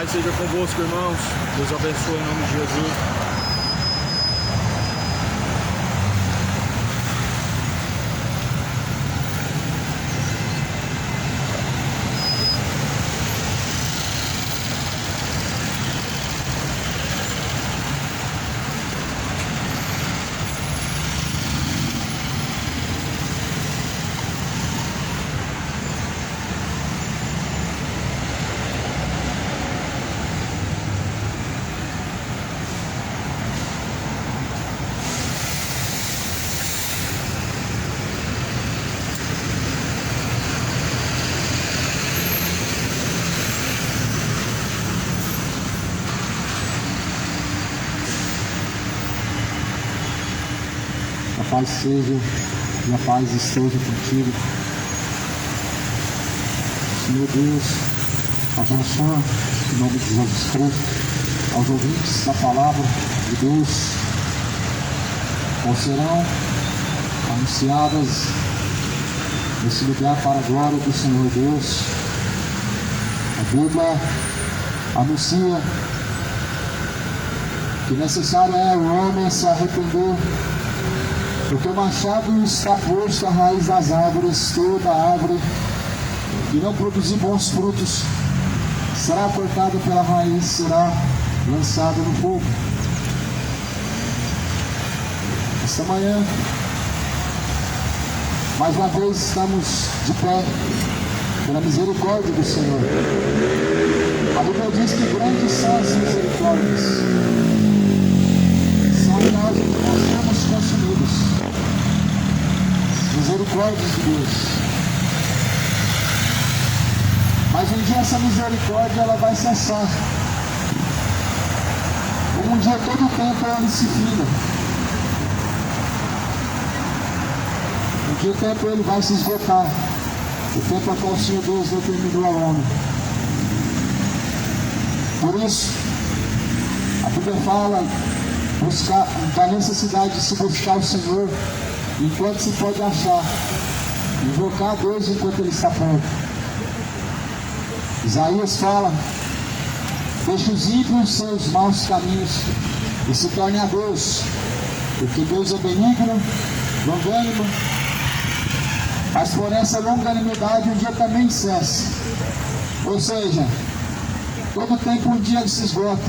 paz seja convosco, irmãos. Deus abençoe em nome de Jesus. A paz seja e a paz esteja contigo. Senhor Deus, abençoa em nome de Jesus Cristo aos ouvintes da palavra de Deus, quais serão anunciadas nesse lugar para a glória do Senhor Deus. A Bíblia anuncia que necessário é o homem se arrepender, porque o machado está posto à raiz das árvores. Toda árvore que não produzir bons frutos será cortada pela raiz, será lançada no fogo. Esta manhã, mais uma vez, estamos de pé pela misericórdia do Senhor. A Bíblia diz que grandes são as misericórdias, são nós que nós somos consumidos. Misericórdia de Deus. Mas um dia essa misericórdia ela vai cessar. Um dia todo o tempo ela se finda. Um dia o tempo ele vai se esgotar. O tempo a qual o Senhor Deus determinou ao homem. Por isso, a Bíblia fala da necessidade de se buscar o Senhor enquanto se pode achar, invocar a Deus enquanto Ele está perto. Isaías fala: deixe os ímpios seus maus caminhos e se torne a Deus, porque Deus é benigno, longânimo, mas por essa longanimidade um dia também cessa. Ou seja, todo tempo um dia se esgota.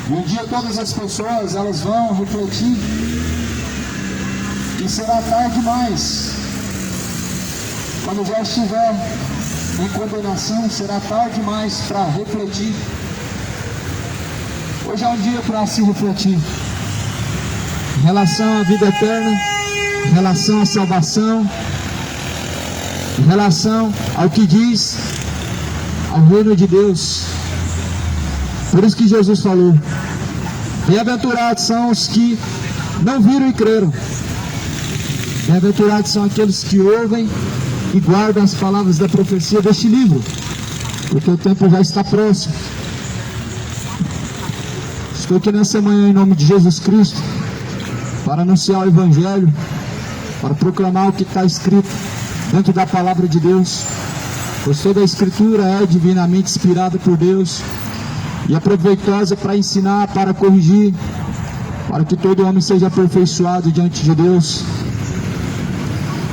E um dia todas as pessoas elas vão refletir e será tarde demais. Quando já estiver em condenação, será tarde demais para refletir. Hoje é um dia para se refletir em relação à vida eterna, em relação à salvação, em relação ao que diz ao reino de Deus. Por isso que Jesus falou: bem-aventurados são os que não viram e creram. Bem-aventurados são aqueles que ouvem e guardam as palavras da profecia deste livro, porque o tempo já está próximo. Estou aqui nessa manhã em nome de Jesus Cristo para anunciar o Evangelho, para proclamar o que está escrito dentro da palavra de Deus, pois toda a Escritura é divinamente inspirada por Deus e é proveitosa para ensinar, para corrigir, para que todo homem seja aperfeiçoado diante de Deus.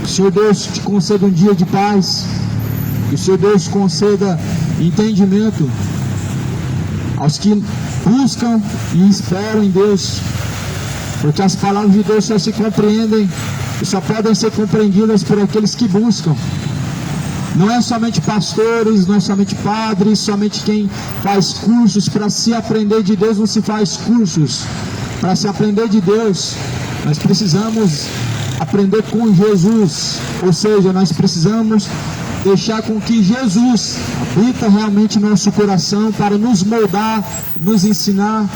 O Senhor Deus te conceda um dia de paz, que o Senhor Deus conceda entendimento aos que buscam e esperam em Deus, porque as palavras de Deus só se compreendem e só podem ser compreendidas por aqueles que buscam. Não é somente pastores, não é somente padres, somente quem faz cursos. Para se aprender de Deus não se faz cursos. Para se aprender de Deus, nós precisamos aprender com Jesus. Ou seja, nós precisamos deixar com que Jesus habita realmente no nosso coração para nos moldar, nos ensinar.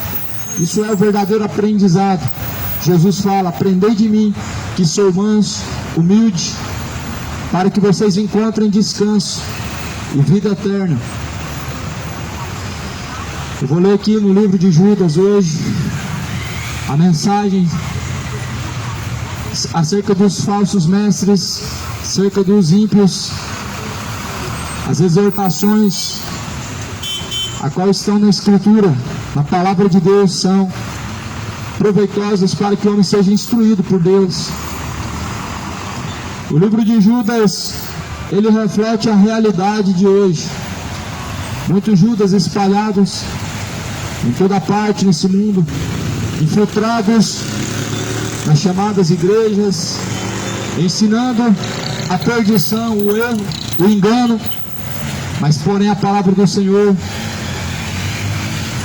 Isso é o verdadeiro aprendizado. Jesus fala: aprendei de mim, que sou manso, humilde, para que vocês encontrem descanso e vida eterna. Eu vou ler aqui no livro de Judas hoje a mensagem acerca dos falsos mestres, acerca dos ímpios, as exortações a qual estão na Escritura, na palavra de Deus, são proveitosas para que o homem seja instruído por Deus. O livro de Judas, ele reflete a realidade de hoje. Muitos Judas espalhados em toda parte nesse mundo, infiltrados nas chamadas igrejas, ensinando a perdição, o erro, o engano. Mas porém a palavra do Senhor,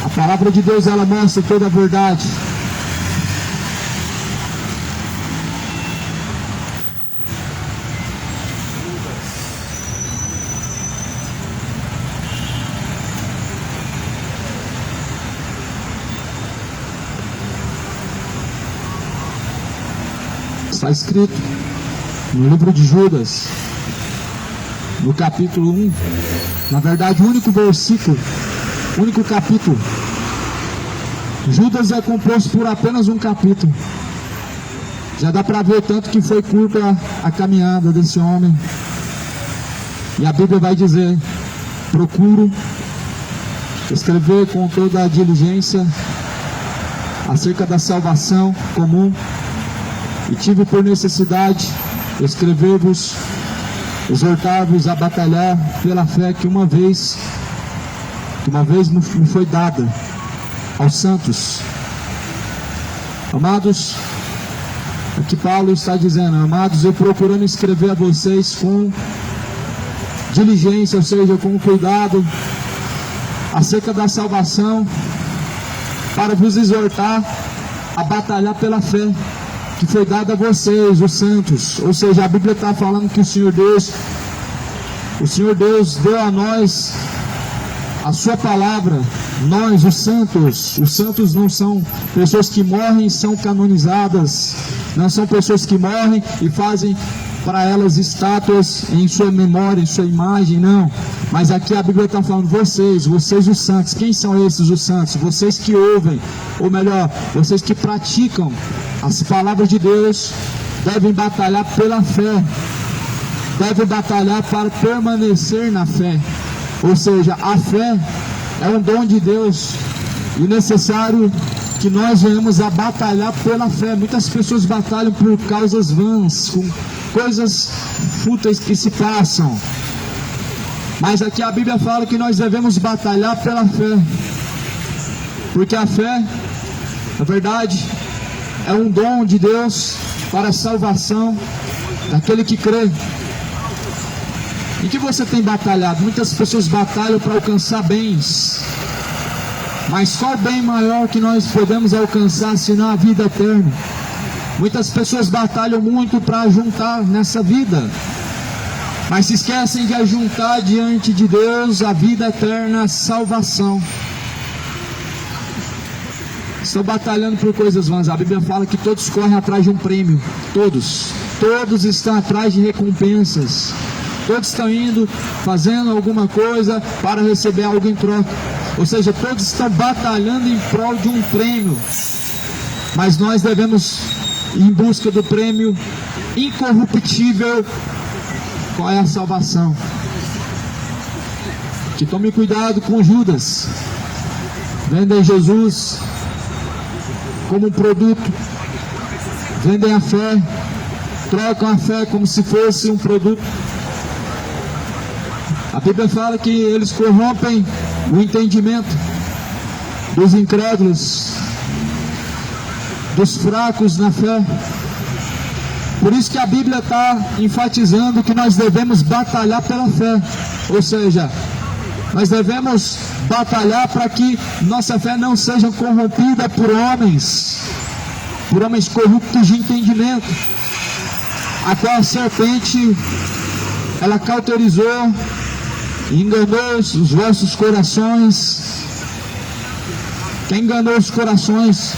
a palavra de Deus, ela mostra toda a verdade. Está escrito no livro de Judas, no capítulo 1, na verdade o único versículo, o único capítulo. Judas é composto por apenas um capítulo. Já dá para ver tanto que foi curta a caminhada desse homem. E a Bíblia vai dizer: procuro escrever com toda a diligência acerca da salvação comum, e tive por necessidade escrever-vos, exortar-vos a batalhar pela fé que uma vez me foi dada aos santos. Amados, aqui Paulo está dizendo: amados, eu procurando escrever a vocês com diligência, ou seja, com cuidado, acerca da salvação, para vos exortar a batalhar pela fé que foi dada a vocês, os santos. Ou seja, a Bíblia está falando que o Senhor Deus deu a nós a sua palavra. Nós, os santos não são pessoas que morrem e são canonizadas, não são pessoas que morrem e fazem para elas estátuas em sua memória, em sua imagem, não. Mas aqui a Bíblia está falando vocês os santos. Quem são esses os santos? Vocês que ouvem, ou melhor, vocês que praticam as palavras de Deus, devem batalhar pela fé, devem batalhar para permanecer na fé. Ou seja, a fé é um dom de Deus e necessário que nós venhamos a batalhar pela fé. Muitas pessoas batalham por causas vãs, com coisas fúteis que se passam. Mas aqui a Bíblia fala que nós devemos batalhar pela fé, porque a fé, na verdade, é um dom de Deus para a salvação daquele que crê. Em que você tem batalhado? Muitas pessoas batalham para alcançar bens, mas só o bem maior que nós podemos alcançar, senão a vida eterna. Muitas pessoas batalham muito para juntar nessa vida, mas se esquecem de ajuntar diante de Deus a vida eterna, a salvação. Estão batalhando por coisas vãs. A Bíblia fala que todos correm atrás de um prêmio. Todos estão atrás de recompensas. Todos estão indo, fazendo alguma coisa para receber algo em troca. Ou seja, todos estão batalhando em prol de um prêmio. Mas nós devemos ir em busca do prêmio incorruptível. Qual é a salvação? Que tome cuidado com Judas. Vendem Jesus como um produto, vendem a fé, trocam a fé como se fosse um produto. A Bíblia fala que eles corrompem o entendimento dos incrédulos, dos fracos na fé. Por isso que a Bíblia está enfatizando que nós devemos batalhar pela fé, ou seja, nós devemos batalhar para que nossa fé não seja corrompida por homens corruptos de entendimento, a qual a serpente, ela cauterizou e enganou os vossos corações. Quem enganou os corações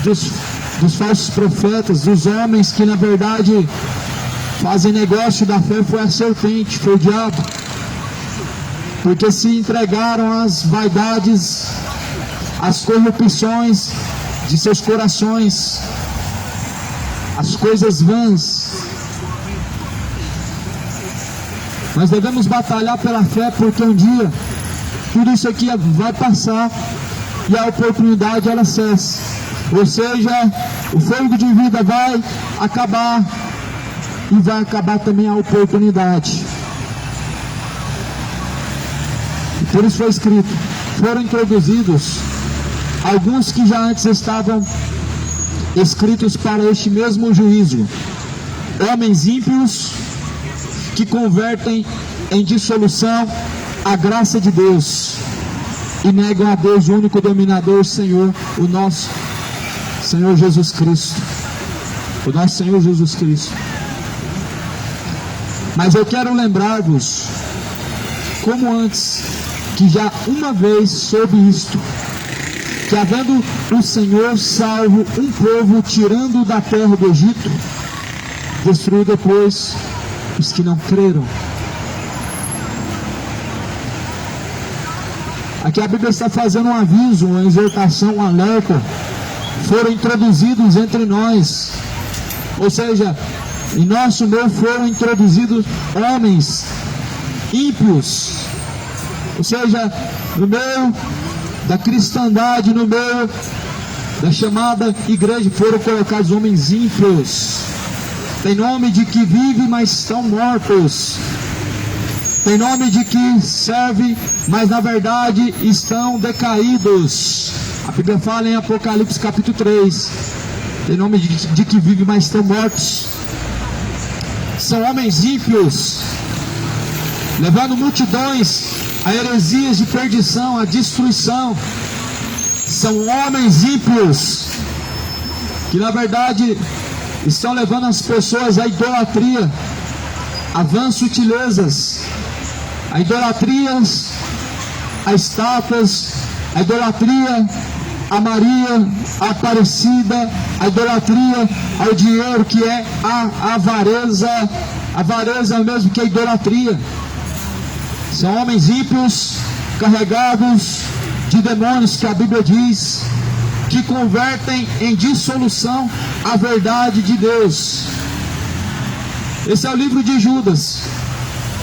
dos falsos profetas, dos homens que na verdade fazem negócio da fé, foi a serpente, foi o diabo. Porque se entregaram às vaidades, às corrupções de seus corações, às coisas vãs. Nós devemos batalhar pela fé, porque um dia tudo isso aqui vai passar e a oportunidade ela cessa. Ou seja, o fôlego de vida vai acabar e vai acabar também a oportunidade. E por isso foi escrito, foram introduzidos alguns que já antes estavam escritos para este mesmo juízo, homens ímpios que convertem em dissolução a graça de Deus e negam a Deus, o único dominador, Senhor, o nosso Senhor Jesus Cristo, o nosso Senhor Jesus Cristo. Mas eu quero lembrar-vos, como antes, que já uma vez soube isto, que havendo o Senhor salvo um povo tirando da terra do Egito, destruiu depois os que não creram. Aqui a Bíblia está fazendo um aviso, uma exortação, um alerta. Foram introduzidos entre nós, ou seja, em nosso meio foram introduzidos homens ímpios, ou seja, no meio da cristandade, no meio da chamada igreja, foram colocados homens ímpios. Tem nome de que vive, mas estão mortos. Tem nome de que serve, mas na verdade estão decaídos. A Bíblia fala em Apocalipse capítulo 3. Tem nome de que vive, mas estão mortos. São homens ímpios, levando multidões a heresias de perdição, a destruição. São homens ímpios que na verdade estão levando as pessoas à idolatria, a vãs sutilezas, a idolatrias, a estátuas, a idolatria a Maria a Aparecida, a idolatria ao dinheiro, que é a avareza mesmo que a idolatria. São homens ímpios, carregados de demônios, que a Bíblia diz, que convertem em dissolução a verdade de Deus. Esse é o livro de Judas,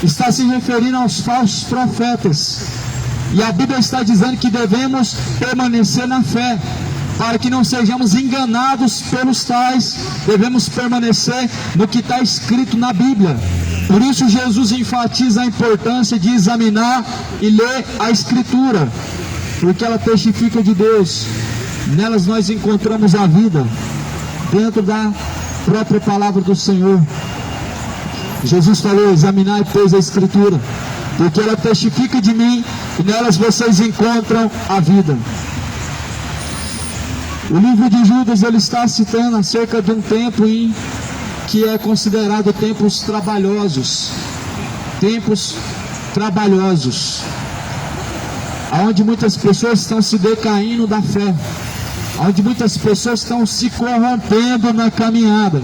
está se referindo aos falsos profetas, e a Bíblia está dizendo que devemos permanecer na fé, para que não sejamos enganados pelos tais. Devemos permanecer no que está escrito na Bíblia. Por isso Jesus enfatiza a importância de examinar e ler a Escritura, porque ela testifica de Deus. Nelas nós encontramos a vida, dentro da própria palavra do Senhor. Jesus falou: examinai, pois, a Escritura, porque ela testifica de mim, e nelas vocês encontram a vida. O livro de Judas, ele está citando acerca de um tempo em que é considerado tempos trabalhosos, onde muitas pessoas estão se decaindo da fé, onde muitas pessoas estão se corrompendo na caminhada,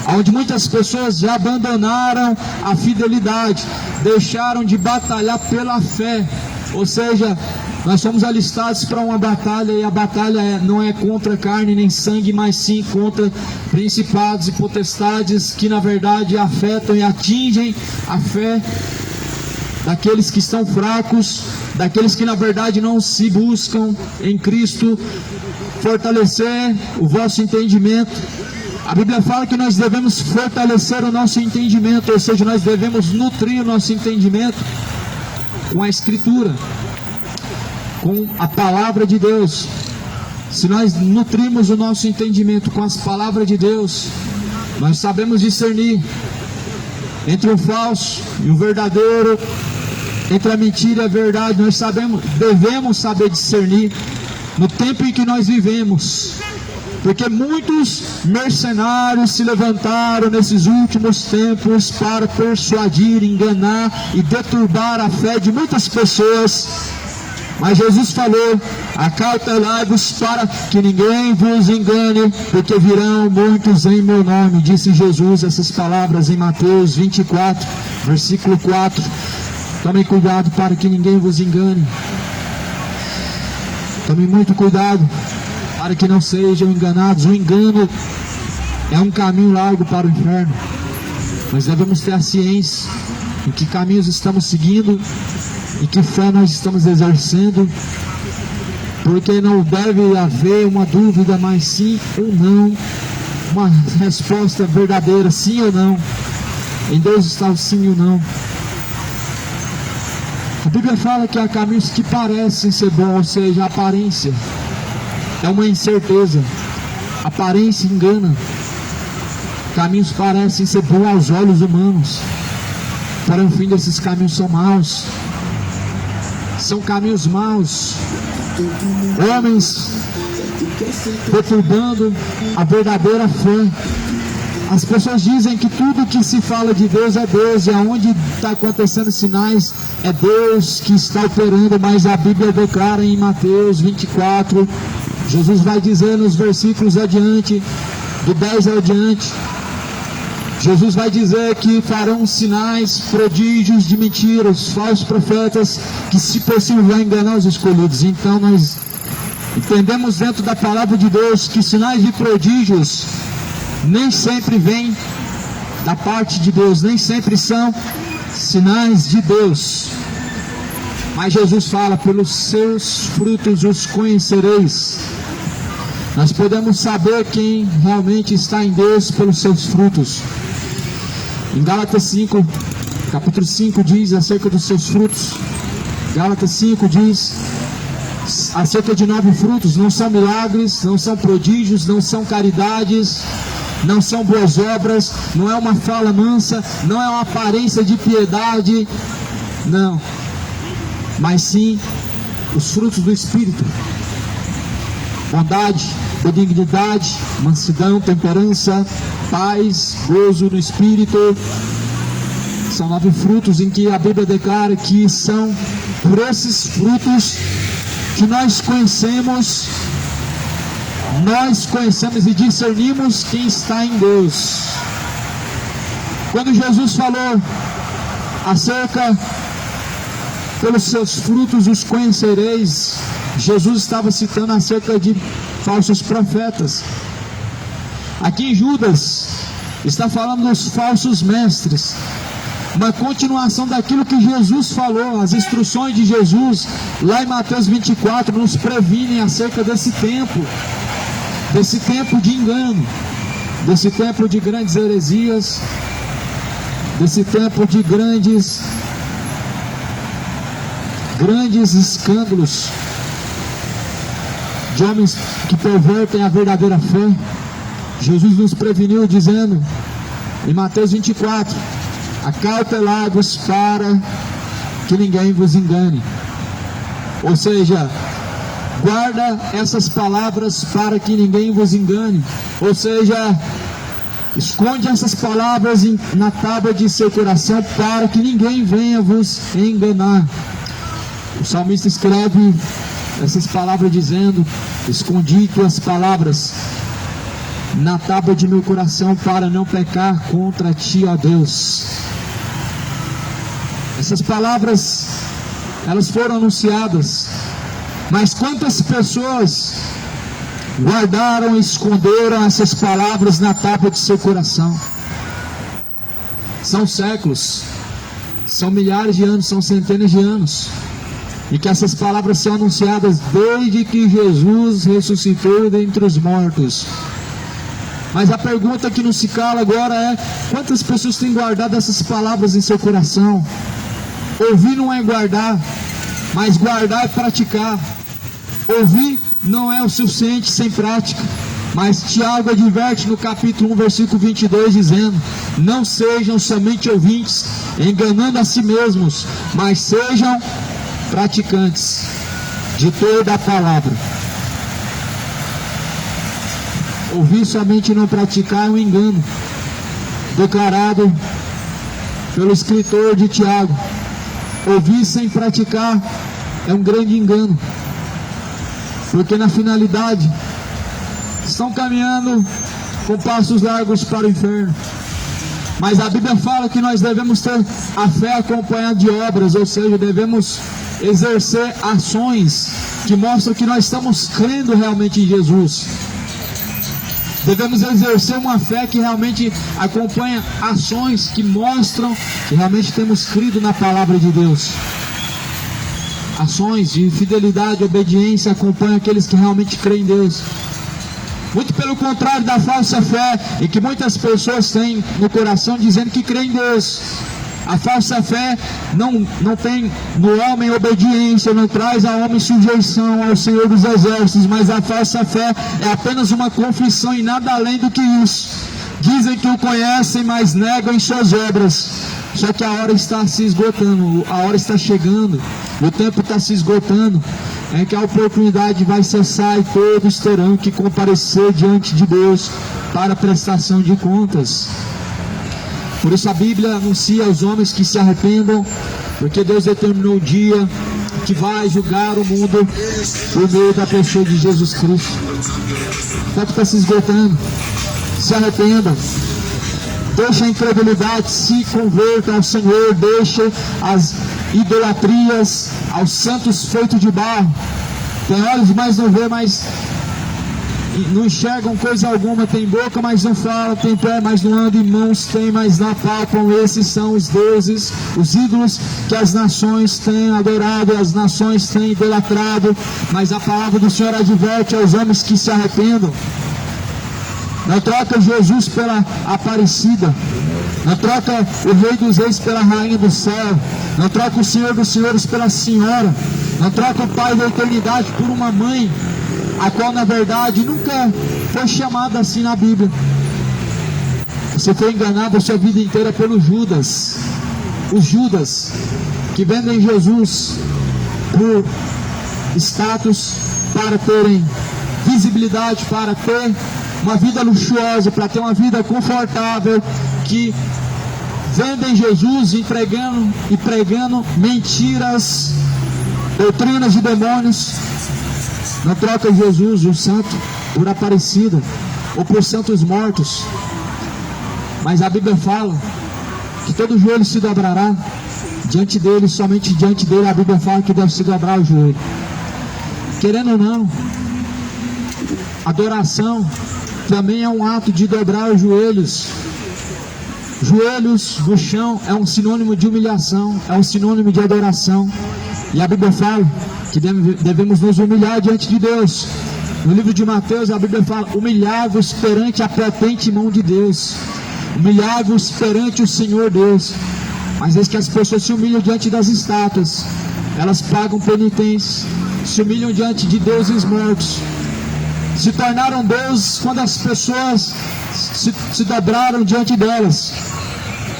onde muitas pessoas já abandonaram a fidelidade, deixaram de batalhar pela fé. Ou seja, nós somos alistados para uma batalha, e a batalha não é contra carne nem sangue, mas sim contra principados e potestades, que na verdade afetam e atingem a fé daqueles que estão fracos, daqueles que na verdade não se buscam em Cristo fortalecer o vosso entendimento. A Bíblia fala que nós devemos fortalecer o nosso entendimento, ou seja, nós devemos nutrir o nosso entendimento com a Escritura, com a palavra de Deus. Se nós nutrimos o nosso entendimento com as palavras de Deus, nós sabemos discernir entre o falso e o verdadeiro, entre a mentira e a verdade. Nós devemos saber discernir no tempo em que nós vivemos, porque muitos mercenários se levantaram nesses últimos tempos para persuadir, enganar e deturbar a fé de muitas pessoas. Mas Jesus falou: acautelai-vos para que ninguém vos engane, porque virão muitos em meu nome. Disse Jesus essas palavras em Mateus 24, versículo 4. Tomem cuidado para que ninguém vos engane. Tomem muito cuidado para que não sejam enganados. O engano é um caminho largo para o inferno. Nós devemos ter a ciência em que caminhos estamos seguindo e que fé nós estamos exercendo, porque não deve haver uma dúvida, mas sim ou não, uma resposta verdadeira, sim ou não. Em Deus está o sim e o não. A Bíblia fala que há caminhos que parecem ser bons, ou seja, a aparência é uma incerteza, a aparência engana. Caminhos parecem ser bons aos olhos humanos, porém o fim desses caminhos são maus. São caminhos maus. Homens perturbando a verdadeira fé. As pessoas dizem que tudo que se fala de Deus é Deus, e aonde está acontecendo sinais é Deus que está operando, mas a Bíblia declara em Mateus 24, Jesus vai dizer nos versículos adiante, do 10 adiante, Jesus vai dizer que farão sinais, prodígios de mentiras, falsos profetas, que se possível vão enganar os escolhidos. Então nós entendemos dentro da palavra de Deus que sinais e prodígios nem sempre vêm da parte de Deus, nem sempre são sinais de Deus. Mas Jesus fala, pelos seus frutos os conhecereis. Nós podemos saber quem realmente está em Deus pelos seus frutos. Em Gálatas 5, capítulo 5 diz acerca dos seus frutos. Gálatas 5 diz acerca de 9 frutos. Não são milagres, não são prodígios, não são caridades, não são boas obras, não é uma fala mansa, não é uma aparência de piedade, não, mas sim os frutos do Espírito: bondade, benignidade, mansidão, temperança, paz, gozo no Espírito. São 9 frutos em que a Bíblia declara que são por esses frutos que nós conhecemos e discernimos quem está em Deus. Quando Jesus falou acerca, pelos seus frutos os conhecereis, Jesus estava citando acerca de falsos profetas. Aqui em Judas está falando dos falsos mestres, uma continuação daquilo que Jesus falou. As instruções de Jesus lá em Mateus 24 nos previnem acerca desse tempo de engano, desse tempo de grandes heresias, desse tempo de grandes escândalos, de homens que pervertem a verdadeira fé. Jesus nos preveniu dizendo em Mateus 24: acautelai-vos para que ninguém vos engane. Ou seja, guarda essas palavras para que ninguém vos engane. Ou seja, esconde essas palavras na tábua de seu coração para que ninguém venha vos enganar. O salmista escreve essas palavras dizendo: escondi tuas palavras na tábua de meu coração para não pecar contra ti, ó Deus. Essas palavras, elas foram anunciadas, mas quantas pessoas guardaram e esconderam essas palavras na tábua de seu coração? São séculos, são milhares de anos, são centenas de anos, e que essas palavras são anunciadas desde que Jesus ressuscitou dentre os mortos. Mas a pergunta que não se cala agora é: quantas pessoas têm guardado essas palavras em seu coração? Ouvir não é guardar, mas guardar é praticar. Ouvir não é o suficiente sem prática, mas Tiago adverte no capítulo 1, versículo 22, dizendo: não sejam somente ouvintes, enganando a si mesmos, mas sejam praticantes de toda a palavra. Ouvir somente e não praticar é um engano, declarado pelo escritor de Tiago. Ouvir sem praticar é um grande engano, porque na finalidade estão caminhando com passos largos para o inferno. Mas a Bíblia fala que nós devemos ter a fé acompanhada de obras, ou seja, devemos exercer ações que mostram que nós estamos crendo realmente em Jesus. Devemos exercer uma fé que realmente acompanha ações que mostram que realmente temos crido na palavra de Deus. ações de fidelidade e obediência acompanham aqueles que realmente creem em Deus. Muito pelo contrário da falsa fé, e que muitas pessoas têm no coração dizendo que creem em Deus. A falsa fé não tem no homem obediência, não traz ao homem sujeição ao Senhor dos Exércitos, mas a falsa fé é apenas uma confissão e nada além do que isso. Dizem que o conhecem, mas negam em suas obras. Só que a hora está se esgotando, a hora está chegando, o tempo está se esgotando, é que a oportunidade vai cessar e todos terão que comparecer diante de Deus para a prestação de contas. Por isso a Bíblia anuncia aos homens que se arrependam, porque Deus determinou o dia que vai julgar o mundo por meio da pessoa de Jesus Cristo. O tempo está se esgotando, se arrependam. Deixa a incredulidade, se converta ao Senhor, deixa as idolatrias, aos santos feitos de barro. Tem olhos, mas não vê, mas não enxergam coisa alguma, tem boca, mas não falam, tem pé, mas não andam, e mãos tem, mas não apalpam. Esses são os deuses, os ídolos que as nações têm adorado, as nações têm idolatrado. Mas a palavra do Senhor adverte aos homens que se arrependam. Não troca Jesus pela Aparecida, não troca o Rei dos Reis pela Rainha do Céu, não troca o Senhor dos Senhores pela Senhora, não troca o Pai da Eternidade por uma mãe, a qual na verdade nunca foi chamada assim na Bíblia. Você foi enganado a sua vida inteira pelo Judas, os Judas que vendem Jesus por status, para terem visibilidade, para ter uma vida luxuosa, para ter uma vida confortável, que vendem Jesus entregando e pregando mentiras, doutrinas de demônios. Não troca Jesus, o santo, por Aparecida ou por santos mortos. Mas a Bíblia fala que todo joelho se dobrará diante dele, somente diante dele a Bíblia fala que deve se dobrar o joelho. Querendo ou não, adoração também é um ato de dobrar os joelhos. Joelhos no chão é um sinônimo de humilhação, é um sinônimo de adoração. E a Bíblia fala que devemos nos humilhar diante de Deus. No livro de Mateus a Bíblia fala: humilhai-vos perante a potente mão de Deus, humilhai-vos perante o Senhor Deus. Mas eis que as pessoas se humilham diante das estátuas, elas pagam penitência, se humilham diante de deuses mortos. Se tornaram deuses quando as pessoas se dobraram diante delas.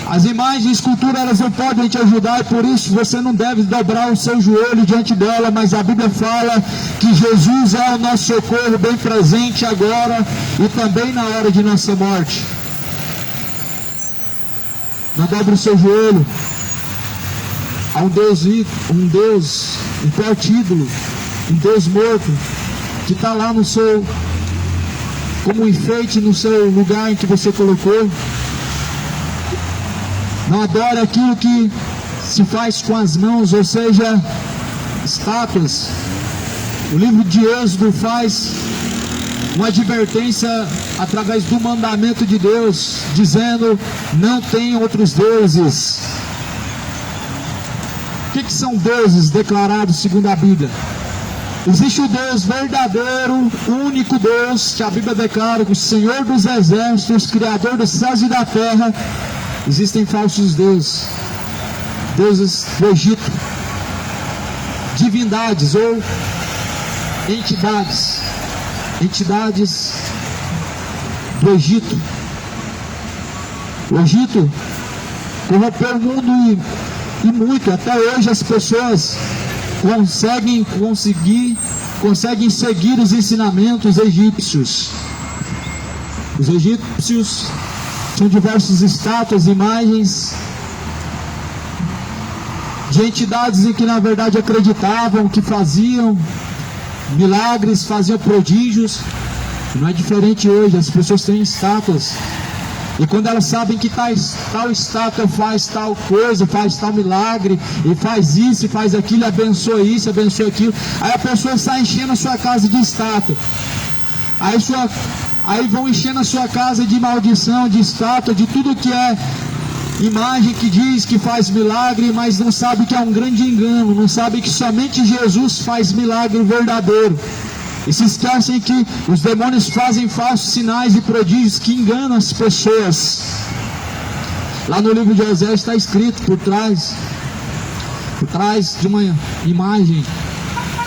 As imagens e esculturas, elas não podem te ajudar, e por isso você não deve dobrar o seu joelho diante dela. Mas a Bíblia fala que Jesus é o nosso socorro bem presente agora e também na hora de nossa morte. Não dobre o seu joelho a um Deus, um forte ídolo, um Deus morto, que está lá no seu, como um enfeite no seu lugar em que você colocou. Não adore aquilo que se faz com as mãos, ou seja, estátuas. O livro de Êxodo faz uma advertência através do mandamento de Deus, dizendo: não tem outros deuses. O que são deuses declarados segundo a Bíblia? Existe o Deus verdadeiro, o único Deus, que a Bíblia declara, o Senhor dos Exércitos, Criador dos céus e da terra. Existem falsos deuses, deuses do Egito, divindades ou entidades do Egito. O Egito corrompeu o mundo e muito. Até hoje as pessoas conseguem seguir os ensinamentos egípcios. Os egípcios tinham diversas estátuas, imagens de entidades em que na verdade acreditavam, que faziam milagres, faziam prodígios. Não é diferente hoje. As pessoas têm estátuas, e quando elas sabem que tal estátua faz tal coisa, faz tal milagre, e faz isso, e faz aquilo, abençoa isso, abençoa aquilo, aí a pessoa sai enchendo a sua casa de estátua. Aí vão enchendo a sua casa de maldição, de estátua, de tudo que é imagem que diz que faz milagre, mas não sabe que é um grande engano, não sabe que somente Jesus faz milagre verdadeiro. E se esquecem que os demônios fazem falsos sinais e prodígios que enganam as pessoas. Lá no livro de Oséias está escrito, por trás de uma imagem,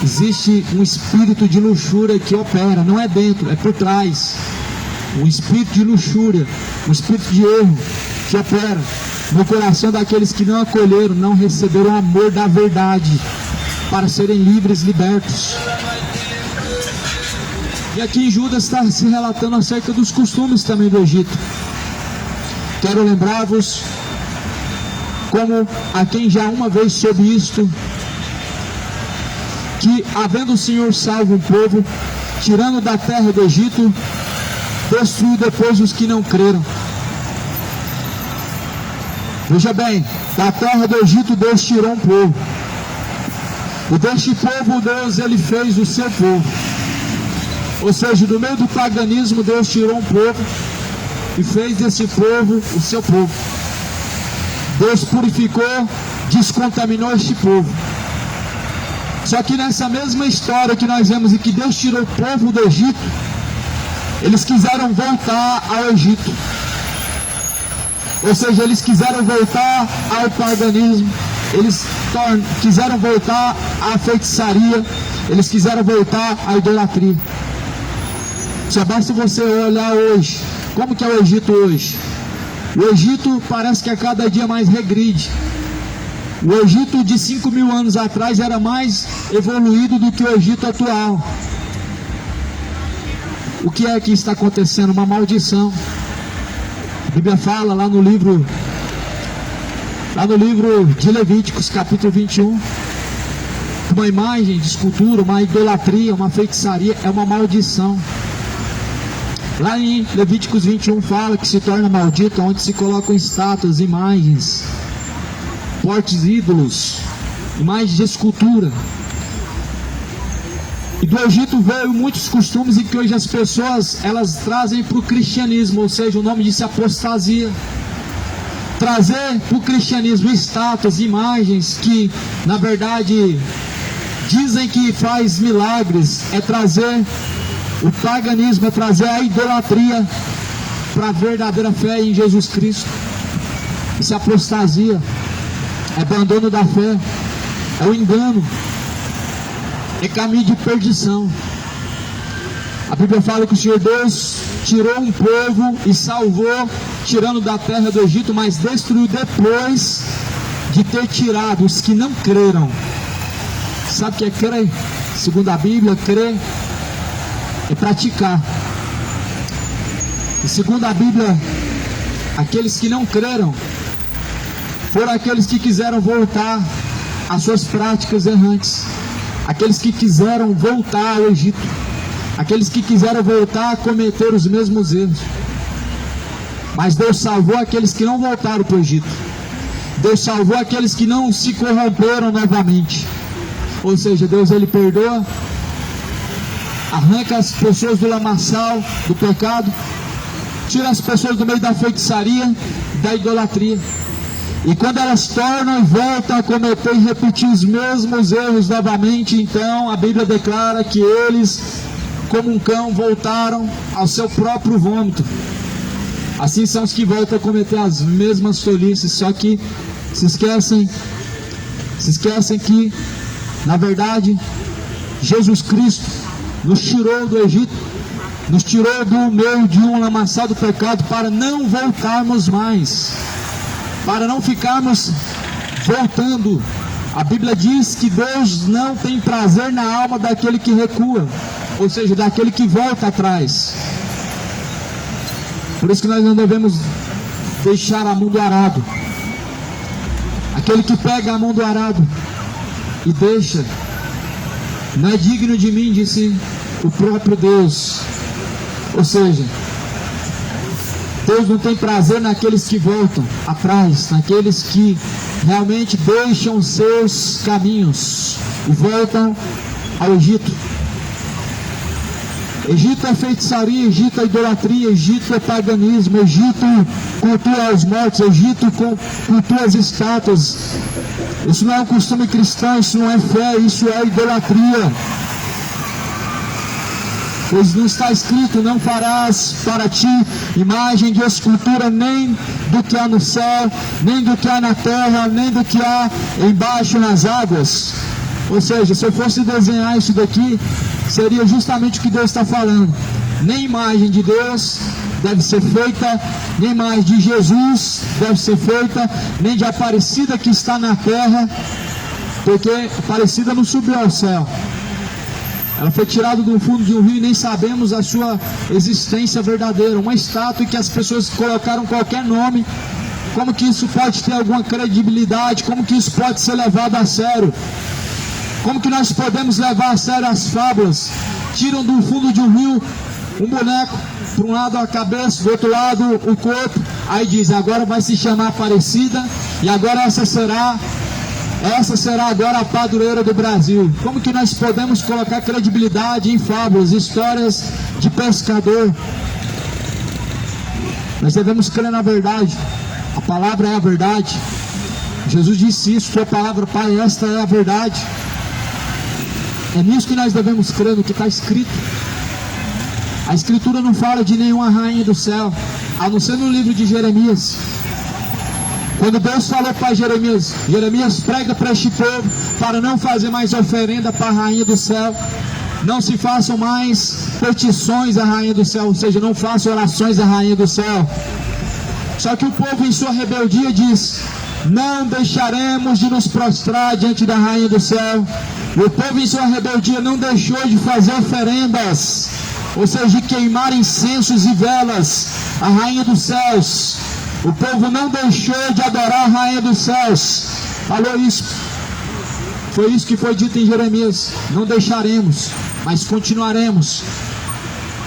existe um espírito de luxúria que opera, não é dentro, é por trás. Um espírito de luxúria, um espírito de erro que opera no coração daqueles que não acolheram, não receberam o amor da verdade para serem livres, libertos. E aqui em Judas está se relatando acerca dos costumes também do Egito. Quero lembrar-vos, como a quem já uma vez soube isto, que havendo o Senhor salvo um povo, tirando da terra do Egito, destruiu depois os que não creram. Veja bem, da terra do Egito Deus tirou um povo, e deste povo Deus ele fez o seu povo. Ou seja, do meio do paganismo Deus tirou um povo e fez desse povo o seu povo. Deus purificou, descontaminou este povo. Só que nessa mesma história que nós vemos e que Deus tirou o povo do Egito, eles quiseram voltar ao Egito. Ou seja, eles quiseram voltar ao paganismo, eles quiseram voltar à feitiçaria, eles quiseram voltar à idolatria. Só basta você olhar hoje, como que é o Egito hoje? O Egito parece que a cada dia mais regride. O Egito de 5.000 anos atrás era mais evoluído do que o Egito atual. O que é que está acontecendo? Uma maldição. A Bíblia fala lá no livro de Levíticos, capítulo 21, uma imagem de escultura, uma idolatria, uma feitiçaria, é uma maldição. Lá em Levíticos 21 fala que se torna maldito onde se colocam estátuas, imagens, portes ídolos, imagens de escultura. E do Egito veio muitos costumes e que hoje as pessoas elas trazem para o cristianismo, ou seja, o nome disso é apostasia. Trazer para o cristianismo estátuas, imagens que na verdade dizem que faz milagres, é trazer o paganismo, é trazer a idolatria para a verdadeira fé em Jesus Cristo. Isso é apostasia, é abandono da fé, é o engano, é caminho de perdição. A Bíblia fala que o Senhor Deus tirou um povo e salvou, tirando da terra do Egito, mas destruiu depois de ter tirado os que não creram. Sabe o que é crer? Segundo a Bíblia, crer é praticar. E segundo a Bíblia, aqueles que não creram foram aqueles que quiseram voltar às suas práticas errantes, aqueles que quiseram voltar ao Egito, aqueles que quiseram voltar a cometer os mesmos erros. Mas Deus salvou aqueles que não voltaram para o Egito. Deus salvou aqueles que não se corromperam novamente. Ou seja, Deus ele perdoa, arranca as pessoas do lamaçal, do pecado, tira as pessoas do meio da feitiçaria, da idolatria. E quando elas tornam e voltam a cometer e repetir os mesmos erros novamente, então a Bíblia declara que eles, como um cão, voltaram ao seu próprio vômito. Assim são os que voltam a cometer as mesmas tolices, só que se esquecem que, na verdade, Jesus Cristo nos tirou do Egito, nos tirou do meio de um lamaçal do pecado para não voltarmos mais, para não ficarmos voltando. A Bíblia diz que Deus não tem prazer na alma daquele que recua, ou seja, daquele que volta atrás. Por isso que nós não devemos deixar a mão do arado. Aquele que pega a mão do arado e deixa, não é digno de mim, disse o próprio Deus. Ou seja, Deus não tem prazer naqueles que voltam atrás, naqueles que realmente deixam seus caminhos e voltam ao Egito. Egito é feitiçaria, Egito é idolatria, Egito é paganismo, Egito cultua os mortos, Egito cultua as estátuas. Isso não é um costume cristão, isso não é fé, isso é idolatria. Pois não está escrito: não farás para ti imagem de escultura, nem do que há no céu, nem do que há na terra, nem do que há embaixo nas águas. Ou seja, se eu fosse desenhar isso daqui, seria justamente o que Deus está falando. Nem imagem de Deus deve ser feita, nem imagem de Jesus deve ser feita, nem de Aparecida que está na terra, porque Aparecida não subiu ao céu. Ela foi tirada do fundo de um rio e nem sabemos a sua existência verdadeira. Uma estátua que as pessoas colocaram qualquer nome. Como que isso pode ter alguma credibilidade? Como que isso pode ser levado a sério? Como que nós podemos levar a sério as fábulas? Tiram do fundo de um rio um boneco, por um lado a cabeça, do outro lado o corpo. Aí diz: agora vai se chamar Aparecida, e agora essa será agora a padroeira do Brasil. Como que nós podemos colocar credibilidade em fábulas, histórias de pescador? Nós devemos crer na verdade. A palavra é a verdade. Jesus disse isso: tua palavra, Pai, esta é a verdade. É nisso que nós devemos crer, no que está escrito. A Escritura não fala de nenhuma rainha do céu, a não ser no livro de Jeremias. Quando Deus falou para Jeremias: Jeremias, prega para este povo para não fazer mais oferenda para a rainha do céu, não se façam mais petições à rainha do céu, ou seja, não façam orações à rainha do céu. Só que o povo, em sua rebeldia, diz: não deixaremos de nos prostrar diante da rainha do céu. O povo, em sua rebeldia, não deixou de fazer oferendas, ou seja, de queimar incensos e velas à rainha dos céus. O povo não deixou de adorar a rainha dos céus. Falou isso. Foi isso que foi dito em Jeremias: não deixaremos, mas continuaremos.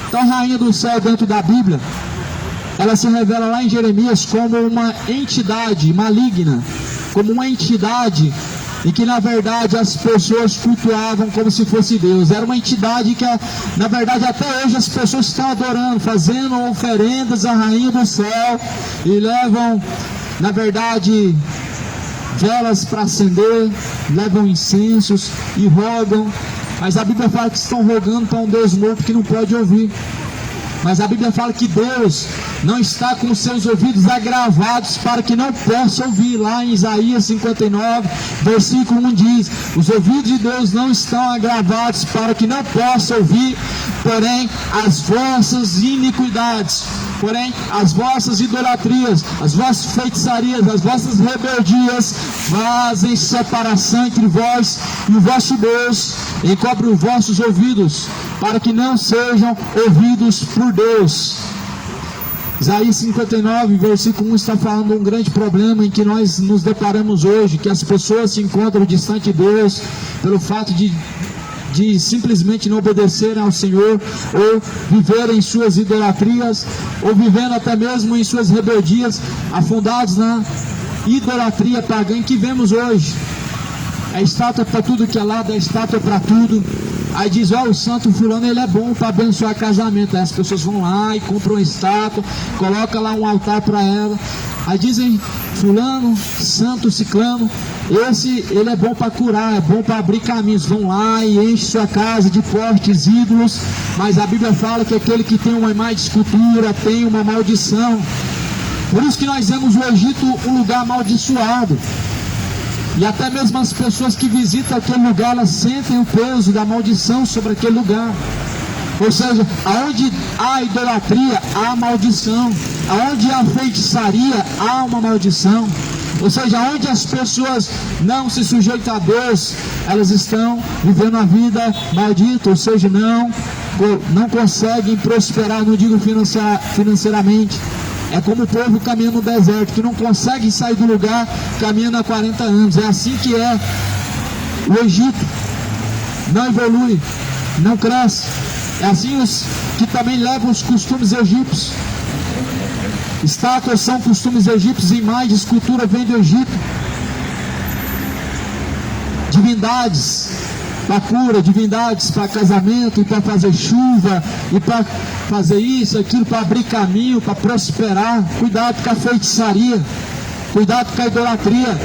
Então a rainha do céu, dentro da Bíblia, ela se revela lá em Jeremias como uma entidade maligna, como uma entidade em que na verdade as pessoas cultuavam como se fosse Deus. Era uma entidade que na verdade até hoje as pessoas estão adorando, fazendo oferendas à rainha do céu, e levam na verdade velas para acender, levam incensos e rogam. Mas a Bíblia fala que estão rogando para um Deus morto que não pode ouvir. Mas a Bíblia fala que Deus não está com os seus ouvidos agravados para que não possa ouvir. Lá em Isaías 59, versículo 1 diz: os ouvidos de Deus não estão agravados para que não possa ouvir, porém as vossas iniquidades, porém as vossas idolatrias, as vossas feitiçarias, as vossas rebeldias fazem separação entre vós e o vosso Deus, encobre os vossos ouvidos para que não sejam ouvidos por Deus. Isaías 59, versículo 1 está falando de um grande problema em que nós nos deparamos hoje, que as pessoas se encontram distante de Deus pelo fato de simplesmente não obedecerem ao Senhor, ou viverem em suas idolatrias, ou vivendo até mesmo em suas rebeldias, afundados na idolatria pagã que vemos hoje. É estátua para tudo que é lado, é estátua para tudo. Aí diz: ó, o santo fulano, ele é bom para abençoar casamento. Aí as pessoas vão lá e compram uma estátua, coloca lá um altar para ela. Aí dizem: fulano, santo, ciclano, ele é bom para curar, é bom para abrir caminhos. Vão lá e enchem sua casa de fortes ídolos. Mas a Bíblia fala que aquele que tem uma imagem de escultura tem uma maldição. Por isso que nós vemos o Egito um lugar amaldiçoado. E até mesmo as pessoas que visitam aquele lugar, elas sentem o peso da maldição sobre aquele lugar. Ou seja, aonde há idolatria, há maldição. Aonde há feitiçaria, há uma maldição. Ou seja, onde as pessoas não se sujeitam a Deus, elas estão vivendo a vida maldita. Ou seja, não conseguem prosperar, não digo financeiramente. É como o povo caminhando no deserto, que não consegue sair do lugar, caminhando há 40 anos. É assim que é o Egito. Não evolui, não cresce. É assim os que também levam os costumes egípcios. Estátuas são costumes egípcios, imagens, escultura vem do Egito. Divindades, para cura, divindades para casamento, e para fazer chuva, e para fazer isso, aquilo, para abrir caminho, para prosperar. Cuidado com a feitiçaria, cuidado com a idolatria.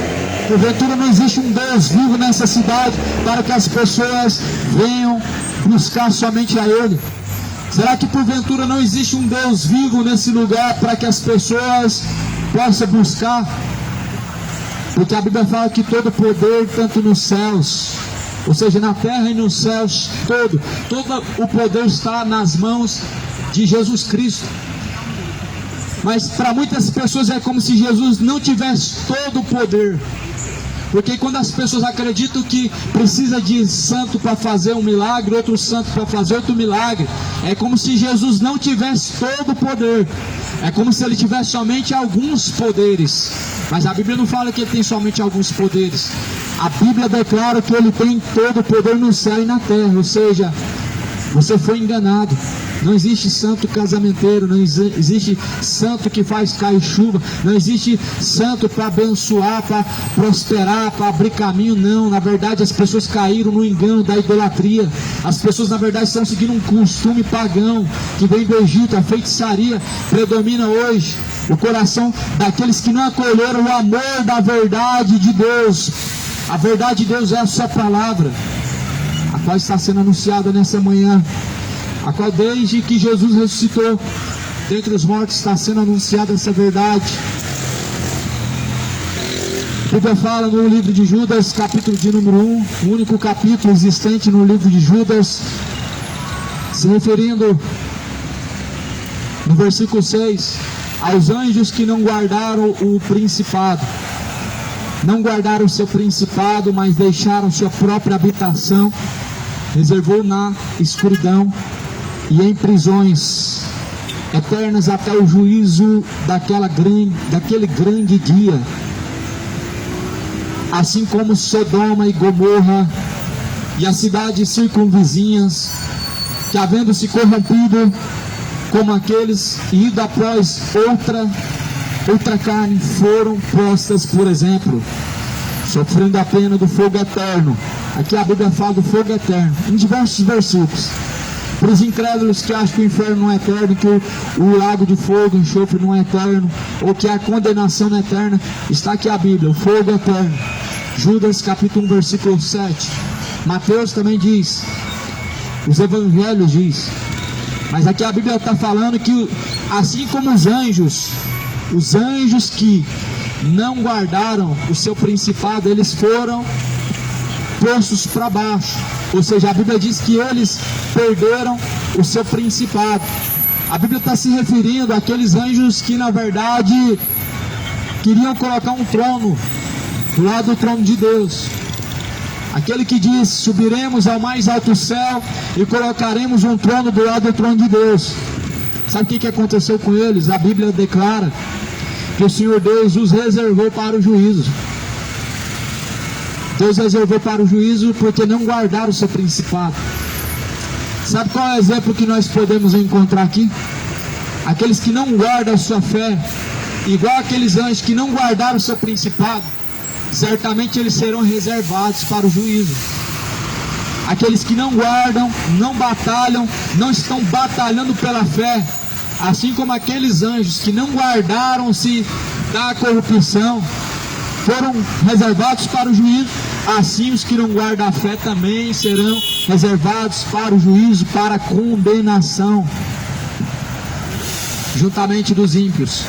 Porventura não existe um Deus vivo nessa cidade para que as pessoas venham buscar somente a Ele? Será que porventura não existe um Deus vivo nesse lugar para que as pessoas possam buscar? Porque a Bíblia fala que todo poder, tanto nos céus, ou seja, na terra e nos céus, todo o poder está nas mãos de Jesus Cristo. Mas para muitas pessoas é como se Jesus não tivesse todo o poder. Porque quando as pessoas acreditam que precisa de santo para fazer um milagre, outro santo para fazer outro milagre, é como se Jesus não tivesse todo o poder. É como se ele tivesse somente alguns poderes. Mas a Bíblia não fala que ele tem somente alguns poderes. A Bíblia declara que ele tem todo o poder no céu e na terra. Ou seja, você foi enganado. Não existe santo casamenteiro, não existe santo que faz cair chuva, não existe santo para abençoar, para prosperar, para abrir caminho, não. Na verdade, as pessoas caíram no engano da idolatria. As pessoas, na verdade, estão seguindo um costume pagão que vem do Egito. A feitiçaria predomina hoje o coração daqueles que não acolheram o amor da verdade de Deus. A verdade de Deus é a sua palavra, a qual está sendo anunciada nessa manhã, a qual desde que Jesus ressuscitou dentre os mortos está sendo anunciada essa verdade. A Bíblia fala no livro de Judas, capítulo de número 1, o único capítulo existente no livro de Judas, se referindo no versículo 6, aos anjos que não guardaram o principado. Não guardaram o seu principado, mas deixaram sua própria habitação, reservou na escuridão e em prisões eternas até o juízo daquele grande dia. Assim como Sodoma e Gomorra e as cidades circunvizinhas, que havendo se corrompido como aqueles e ido após outra carne, foram postas por exemplo, sofrendo a pena do fogo eterno. Aqui a Bíblia fala do fogo eterno em diversos versículos. Para os incrédulos que acham que o inferno não é eterno, que o lago de fogo, o enxofre não é eterno, ou que a condenação não é eterna, está aqui a Bíblia, o fogo eterno. Judas capítulo 1, versículo 7. Mateus também diz, os evangelhos diz. Mas aqui a Bíblia está falando que assim como os anjos que não guardaram o seu principado, eles foram postos para baixo. Ou seja, a Bíblia diz que eles perderam o seu principado. A Bíblia está se referindo àqueles anjos que na verdade queriam colocar um trono do lado do trono de Deus. Aquele que diz, subiremos ao mais alto céu e colocaremos um trono do lado do trono de Deus. Sabe o que aconteceu com eles? A Bíblia declara que o Senhor Deus os reservou para o juízo. Deus reservou para o juízo porque não guardaram o seu principado. Sabe qual é o exemplo que nós podemos encontrar aqui? Aqueles que não guardam a sua fé, igual aqueles anjos que não guardaram o seu principado, certamente eles serão reservados para o juízo. Aqueles que não guardam, não batalham, não estão batalhando pela fé, assim como aqueles anjos que não guardaram-se da corrupção, foram reservados para o juízo, assim os que não guardam a fé também serão reservados para o juízo, para a condenação, juntamente dos ímpios.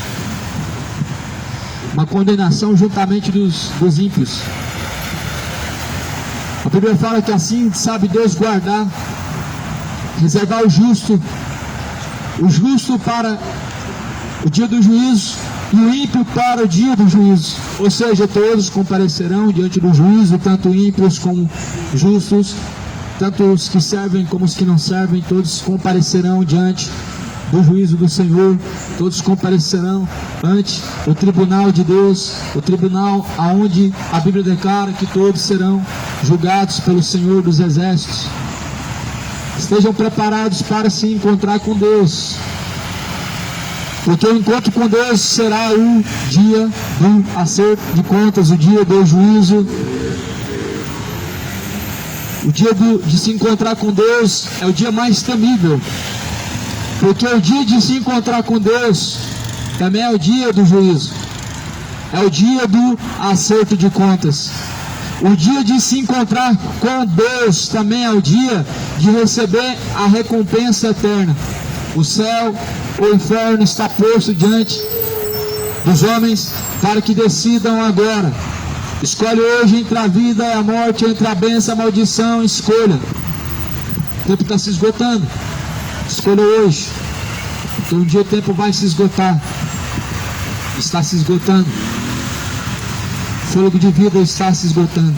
Uma condenação juntamente dos ímpios. A Bíblia fala que assim sabe Deus guardar, reservar o justo para o dia do juízo e o ímpio para o dia do juízo. Ou seja, todos comparecerão diante do juízo, tanto ímpios como justos, tanto os que servem como os que não servem, todos comparecerão diante do juízo do Senhor, todos comparecerão ante o tribunal de Deus, o tribunal aonde a Bíblia declara que todos serão julgados pelo Senhor dos Exércitos. Estejam preparados para se encontrar com Deus, porque o encontro com Deus será o dia do acerto de contas, o dia do juízo. O dia de se encontrar com Deus é o dia mais temível, porque o dia de se encontrar com Deus também é o dia do juízo, é o dia do acerto de contas. O dia de se encontrar com Deus também é o dia de receber a recompensa eterna. O céu, o inferno está posto diante dos homens para que decidam agora. Escolhe hoje entre a vida e a morte, entre a bênção e a maldição, escolha. O tempo está se esgotando. Escolha hoje, porque um dia o tempo vai se esgotar. Está se esgotando. O fôlego de vida está se esgotando.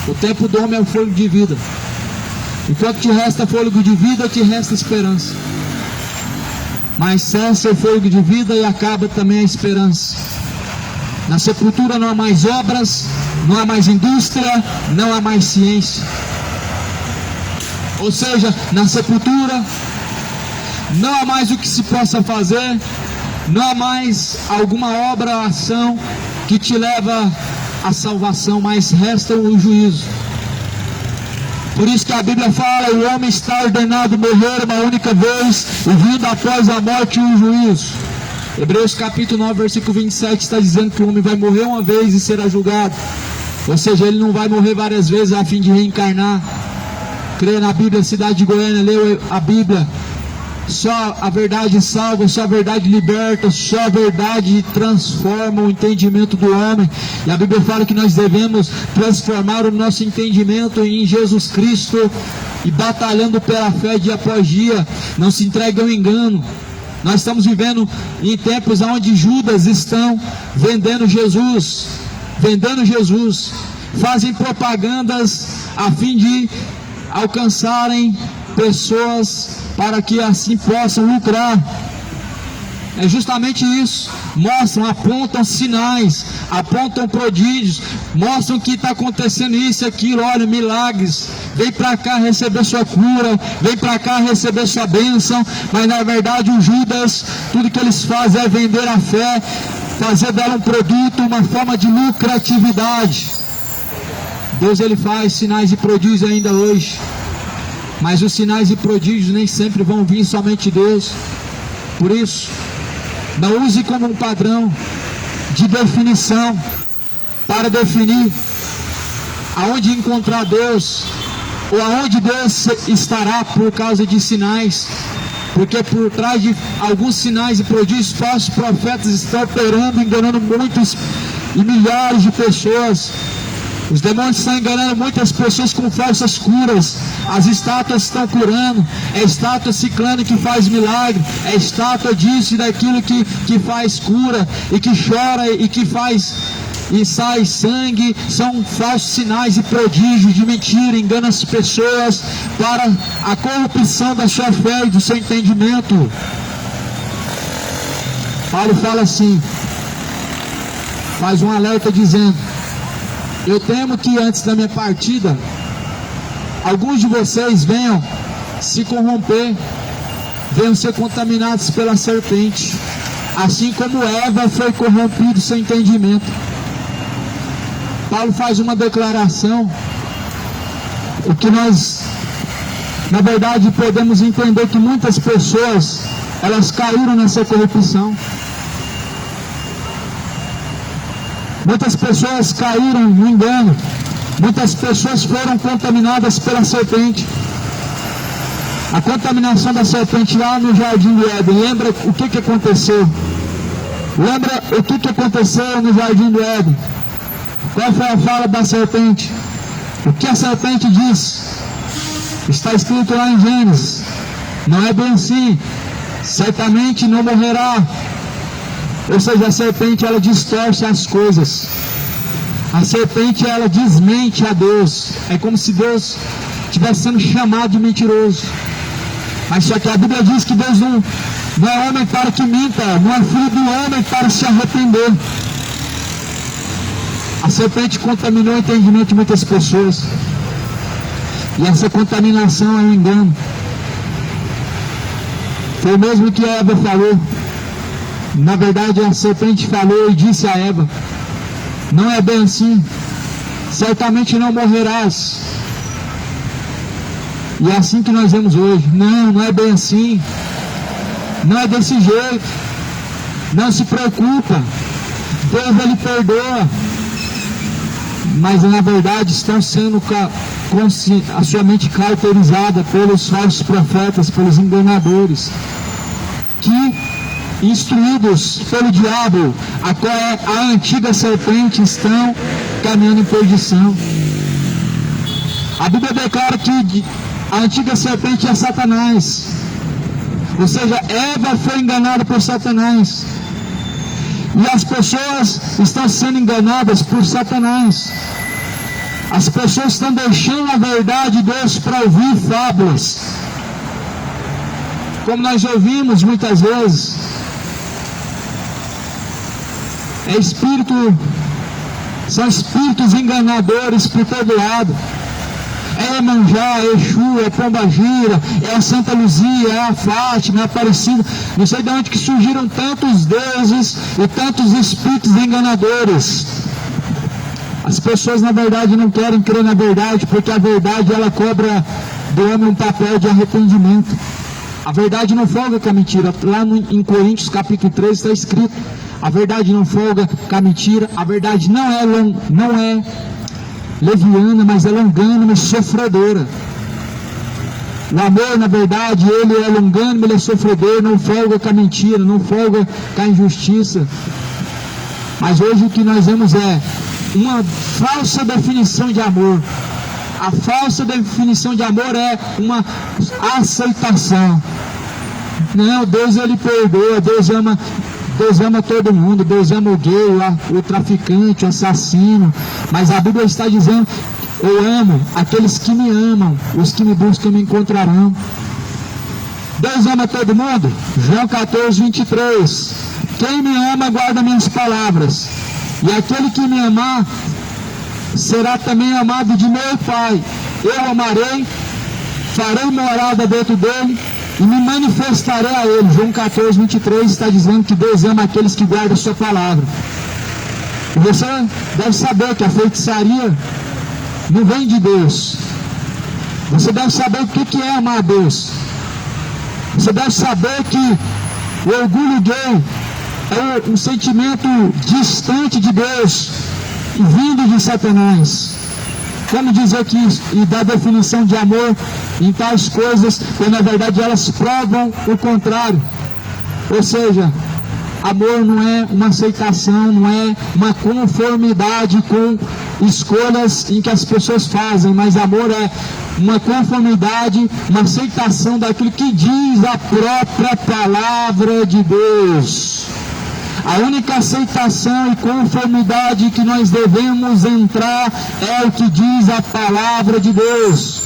O tempo do homem é o fôlego de vida. Enquanto te resta fôlego de vida, te resta esperança. Mas cessa o fôlego de vida e acaba também a esperança. Na sepultura não há mais obras, não há mais indústria, não há mais ciência. Ou seja, na sepultura não há mais o que se possa fazer, não há mais alguma obra ou ação que te leva à salvação, mas resta o juízo. Por isso que a Bíblia fala, o homem está ordenado morrer uma única vez, e vindo após a morte o juízo. Hebreus capítulo 9, versículo 27 está dizendo que o homem vai morrer uma vez e será julgado. Ou seja, ele não vai morrer várias vezes a fim de reencarnar. Creia na Bíblia, cidade de Goiânia, leia a Bíblia. Só a verdade salva, só a verdade liberta, só a verdade transforma o entendimento do homem. E a Bíblia fala que nós devemos transformar o nosso entendimento em Jesus Cristo e batalhando pela fé dia após dia. Não se entregue ao engano. Nós estamos vivendo em tempos onde Judas estão vendendo Jesus, fazem propagandas a fim de alcançarem pessoas para que assim possam lucrar. É justamente isso. Mostram, apontam sinais, apontam prodígios, mostram que está acontecendo isso e aquilo. Olha, milagres, vem para cá receber sua cura, vem para cá receber sua bênção. Mas na verdade o Judas, tudo que eles fazem é vender a fé, fazer dela um produto, uma forma de lucratividade. Deus, ele faz sinais e prodígios ainda hoje, mas os sinais e prodígios nem sempre vão vir somente de Deus. Por isso, não use como um padrão de definição para definir aonde encontrar Deus ou aonde Deus estará por causa de sinais, porque por trás de alguns sinais e prodígios, falsos profetas estão operando, enganando muitos e milhares de pessoas. Os demônios estão enganando muitas pessoas com falsas curas. As estátuas estão curando. É estátua ciclano que faz milagre. É estátua disso e daquilo que faz cura. E que chora e que faz e sai sangue. São falsos sinais e prodígios de mentira. Engana as pessoas para a corrupção da sua fé e do seu entendimento. Paulo fala assim, faz um alerta dizendo: eu temo que antes da minha partida, alguns de vocês venham se corromper, venham ser contaminados pela serpente, assim como Eva foi corrompido seu entendimento. Paulo faz uma declaração, o que nós, na verdade, podemos entender que muitas pessoas, elas caíram nessa corrupção. Muitas pessoas caíram no engano. Muitas pessoas foram contaminadas pela serpente. A contaminação da serpente lá no Jardim do Éden. Lembra o que aconteceu? Lembra o que aconteceu no Jardim do Éden? Qual foi a fala da serpente? O que a serpente disse? Está escrito lá em Gênesis. Não é bem assim. Certamente não morrerá. Ou seja, a serpente, ela distorce as coisas. A serpente, ela desmente a Deus. É como se Deus estivesse sendo chamado de mentiroso. Mas só que a Bíblia diz que Deus não é homem para que minta, não é filho do homem para se arrepender. A serpente contaminou o entendimento de muitas pessoas. E essa contaminação é um engano. Foi o mesmo que a Eva falou. Na verdade, a serpente falou e disse a Eva: não é bem assim, certamente não morrerás, E é assim que nós vemos hoje. Não, não é bem assim. Não é desse jeito. Não se preocupa. Deus ele perdoa. Mas na verdade estão sendo com a sua mente caracterizada pelos falsos profetas, pelos enganadores, que, instruídos pelo diabo, a qual é a antiga serpente, estão caminhando em perdição. A Bíblia declara que a antiga serpente é Satanás. Ou seja, Eva foi enganada por Satanás. E as pessoas estão sendo enganadas por Satanás. As pessoas estão deixando a verdade de Deus para ouvir fábulas. Como nós ouvimos muitas vezes. São espíritos enganadores por todo lado. É Iemanjá, é Exu, é Pombagira, é a Santa Luzia, é a Fátima, é a Aparecida. Não sei de onde que surgiram tantos deuses e tantos espíritos enganadores. As pessoas na verdade não querem crer na verdade, porque a verdade ela cobra do homem um papel de arrependimento. A verdade não folga com a mentira. Lá em Coríntios capítulo 3 está escrito: a verdade não folga com a mentira. A verdade não é leviana, mas é longânima e sofredora. O amor, na verdade, ele é longânimo, ele é sofredor, não folga com a mentira, não folga com a injustiça. Mas hoje o que nós vemos é uma falsa definição de amor. A falsa definição de amor é uma aceitação. Não, Deus ele perdoa, Deus ama todo mundo, Deus ama o gay, o traficante, o assassino, mas a Bíblia está dizendo: eu amo aqueles que me amam, os que me buscam me encontrarão. Deus ama todo mundo? João 14, 23. Quem me ama guarda minhas palavras, e aquele que me amar será também amado de meu Pai. Eu amarei, farei morada dentro dele e me manifestarei a ele. João 14, 23 está dizendo que Deus ama aqueles que guardam a sua palavra. E você deve saber que a feitiçaria não vem de Deus. Você deve saber o que é amar a Deus. Você deve saber que o orgulho gay é um sentimento distante de Deus e vindo de Satanás. Como dizer aqui e dar definição de amor em tais coisas, quando na verdade elas provam o contrário. Ou seja, amor não é uma aceitação, não é uma conformidade com escolhas em que as pessoas fazem, mas amor é uma conformidade, uma aceitação daquilo que diz a própria palavra de Deus. A única aceitação e conformidade que nós devemos entrar é o que diz a palavra de Deus.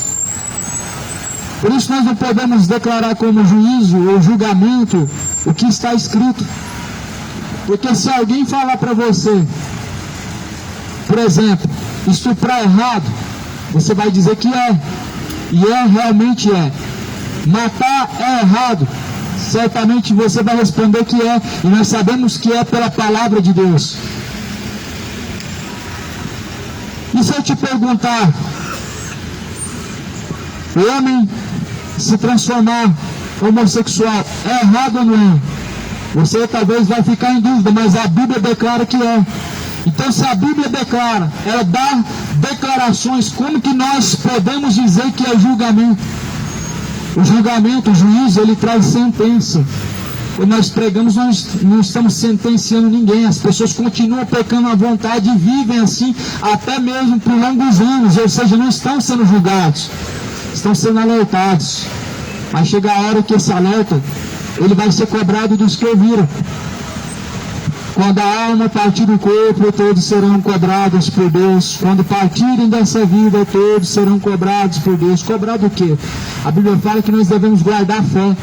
Por isso nós não podemos declarar como juízo ou julgamento o que está escrito. Porque se alguém falar para você, por exemplo, estuprar errado, você vai dizer que é. E realmente é. Matar é errado. Certamente você vai responder que é, e nós sabemos que é pela palavra de Deus. E se eu te perguntar, o homem se transformar homossexual é errado ou não é? Você talvez vai ficar em dúvida, mas a Bíblia declara que é. Então se a Bíblia declara, ela dá declarações, como que nós podemos dizer que é julgamento? O julgamento, o juízo, ele traz sentença. Quando nós pregamos, nós não estamos sentenciando ninguém. As pessoas continuam pecando à vontade e vivem assim até mesmo por longos anos. Ou seja, não estão sendo julgados, estão sendo alertados. Mas chega a hora que esse alerta, ele vai ser cobrado dos que ouviram. Quando a alma partir do corpo, todos serão cobrados por Deus. Quando partirem dessa vida, todos serão cobrados por Deus. Cobrado o quê? A Bíblia fala que nós devemos guardar a fé.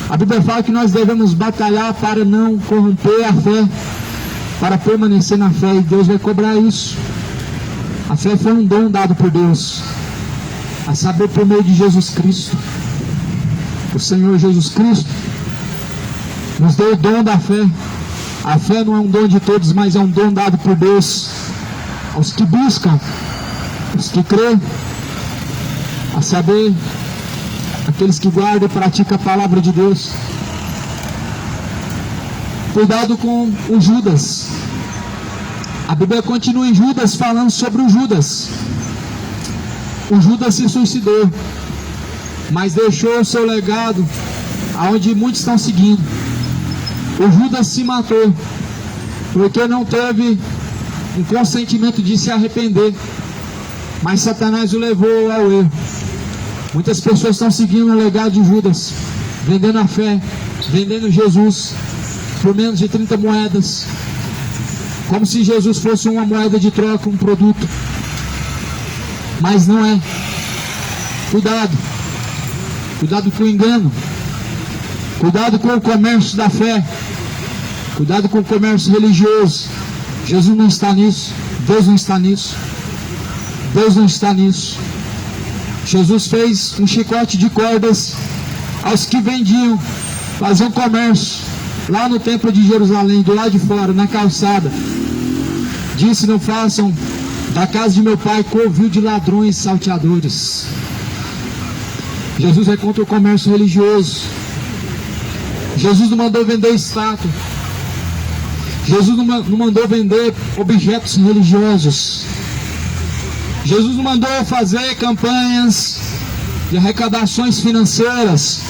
A Bíblia fala que nós devemos batalhar para não corromper a fé, para permanecer na fé, e Deus vai cobrar isso. A fé foi um dom dado por Deus, a saber, por meio de Jesus Cristo. O Senhor Jesus Cristo nos deu o dom da fé. A fé não é um dom de todos, mas é um dom dado por Deus aos que buscam, aos que crêem, a saber, aqueles que guardam e praticam a palavra de Deus. Cuidado com o Judas. A Bíblia continua em Judas falando sobre o Judas. O Judas se suicidou, mas deixou o seu legado aonde muitos estão seguindo. O Judas se matou porque não teve um consentimento de se arrepender, mas Satanás o levou ao erro. Muitas pessoas estão seguindo o legado de Judas, vendendo a fé, vendendo Jesus por menos de 30 moedas, como se Jesus fosse uma moeda de troca, um produto. Mas não é. Cuidado. Cuidado com o engano. Cuidado com o comércio da fé. Cuidado com o comércio religioso. Jesus não está nisso. Deus não está nisso. Deus não está nisso. Jesus fez um chicote de cordas aos que vendiam, faziam comércio lá no templo de Jerusalém, do lado de fora, na calçada. Disse: não façam da casa de meu pai covil de ladrões e salteadores. Jesus é contra o comércio religioso. Jesus não mandou vender estátua. Jesus não mandou vender objetos religiosos. Jesus não mandou fazer campanhas de arrecadações financeiras.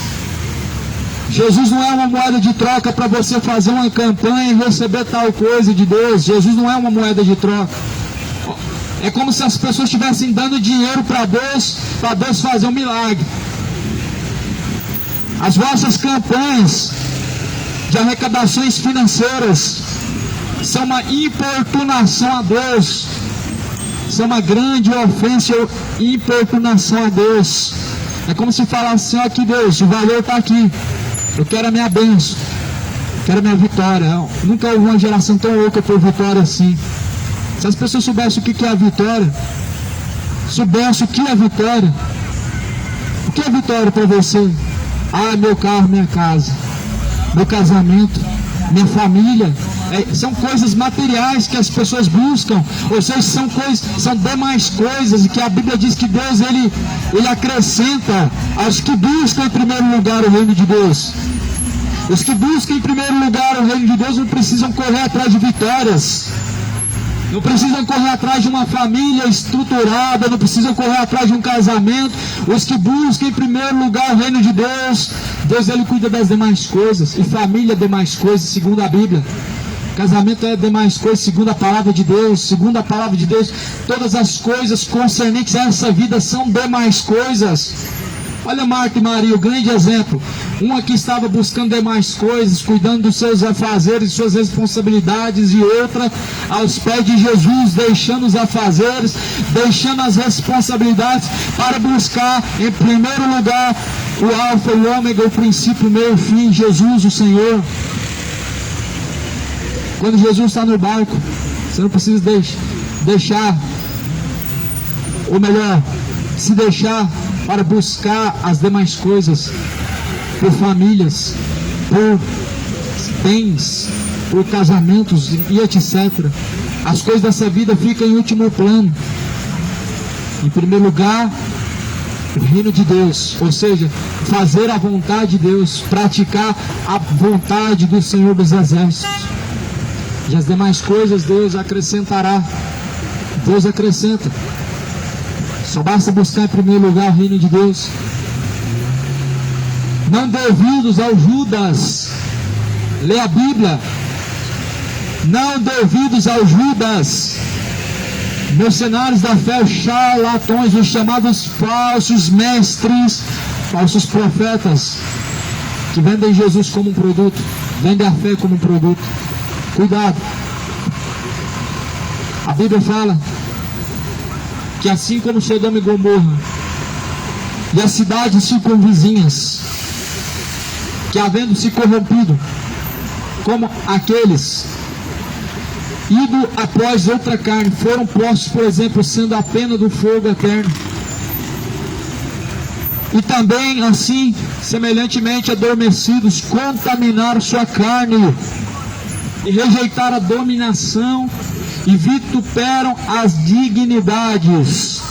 Jesus não é uma moeda de troca para você fazer uma campanha e receber tal coisa de Deus. Jesus não é uma moeda de troca. É como se as pessoas estivessem dando dinheiro para Deus fazer um milagre. As vossas campanhas de arrecadações financeiras são uma importunação a Deus. São uma grande ofensa e importunação a Deus. É como se falasse assim: aqui Deus, o valor está aqui. Eu quero a minha bênção, quero a minha vitória. Nunca houve uma geração tão louca por vitória assim. Se as pessoas soubessem o que é a vitória, soubessem o que é a vitória. O que é vitória para você? Ah, meu carro, minha casa, meu casamento, minha família. São coisas materiais que as pessoas buscam, ou seja, são demais coisas, e que a Bíblia diz que Deus ele acrescenta aos que buscam em primeiro lugar o reino de Deus. Os que buscam em primeiro lugar o reino de Deus não precisam correr atrás de vitórias, não precisam correr atrás de uma família estruturada, não precisam correr atrás de um casamento. Os que buscam em primeiro lugar o reino de Deus, Deus ele cuida das demais coisas, e família é demais coisas, segundo a Bíblia. Casamento é demais coisas, segundo a palavra de Deus. Segundo a palavra de Deus, todas as coisas concernentes a essa vida são demais coisas. Olha Marta e Maria, o grande exemplo. Uma que estava buscando demais coisas, cuidando dos seus afazeres, suas responsabilidades, e outra aos pés de Jesus, deixando os afazeres, deixando as responsabilidades, para buscar em primeiro lugar o alfa, o ômega, o princípio, o meio, o fim, Jesus, o Senhor. Quando Jesus está no barco, você não precisa deixar, ou melhor, se deixar para buscar as demais coisas, por famílias, por bens, por casamentos e etc. As coisas dessa vida ficam em último plano. Em primeiro lugar, o reino de Deus, ou seja, fazer a vontade de Deus, praticar a vontade do Senhor dos Exércitos. E as demais coisas Deus acrescentará. Deus acrescenta. Só basta buscar em primeiro lugar o reino de Deus. Não dê ouvidos ao Judas. Lê a Bíblia. Não dê ouvidos ao Judas. Mercenários da fé, charlatões, os chamados falsos mestres, falsos profetas, que vendem Jesus como um produto, vendem a fé como um produto. Cuidado. A Bíblia fala que assim como Sodoma e Gomorra e as cidades circunvizinhas, que havendo se corrompido como aqueles, ido após outra carne, foram postos, por exemplo, sendo a pena do fogo eterno. E também assim, semelhantemente adormecidos, contaminaram sua carne e rejeitaram a dominação e vituperam as dignidades.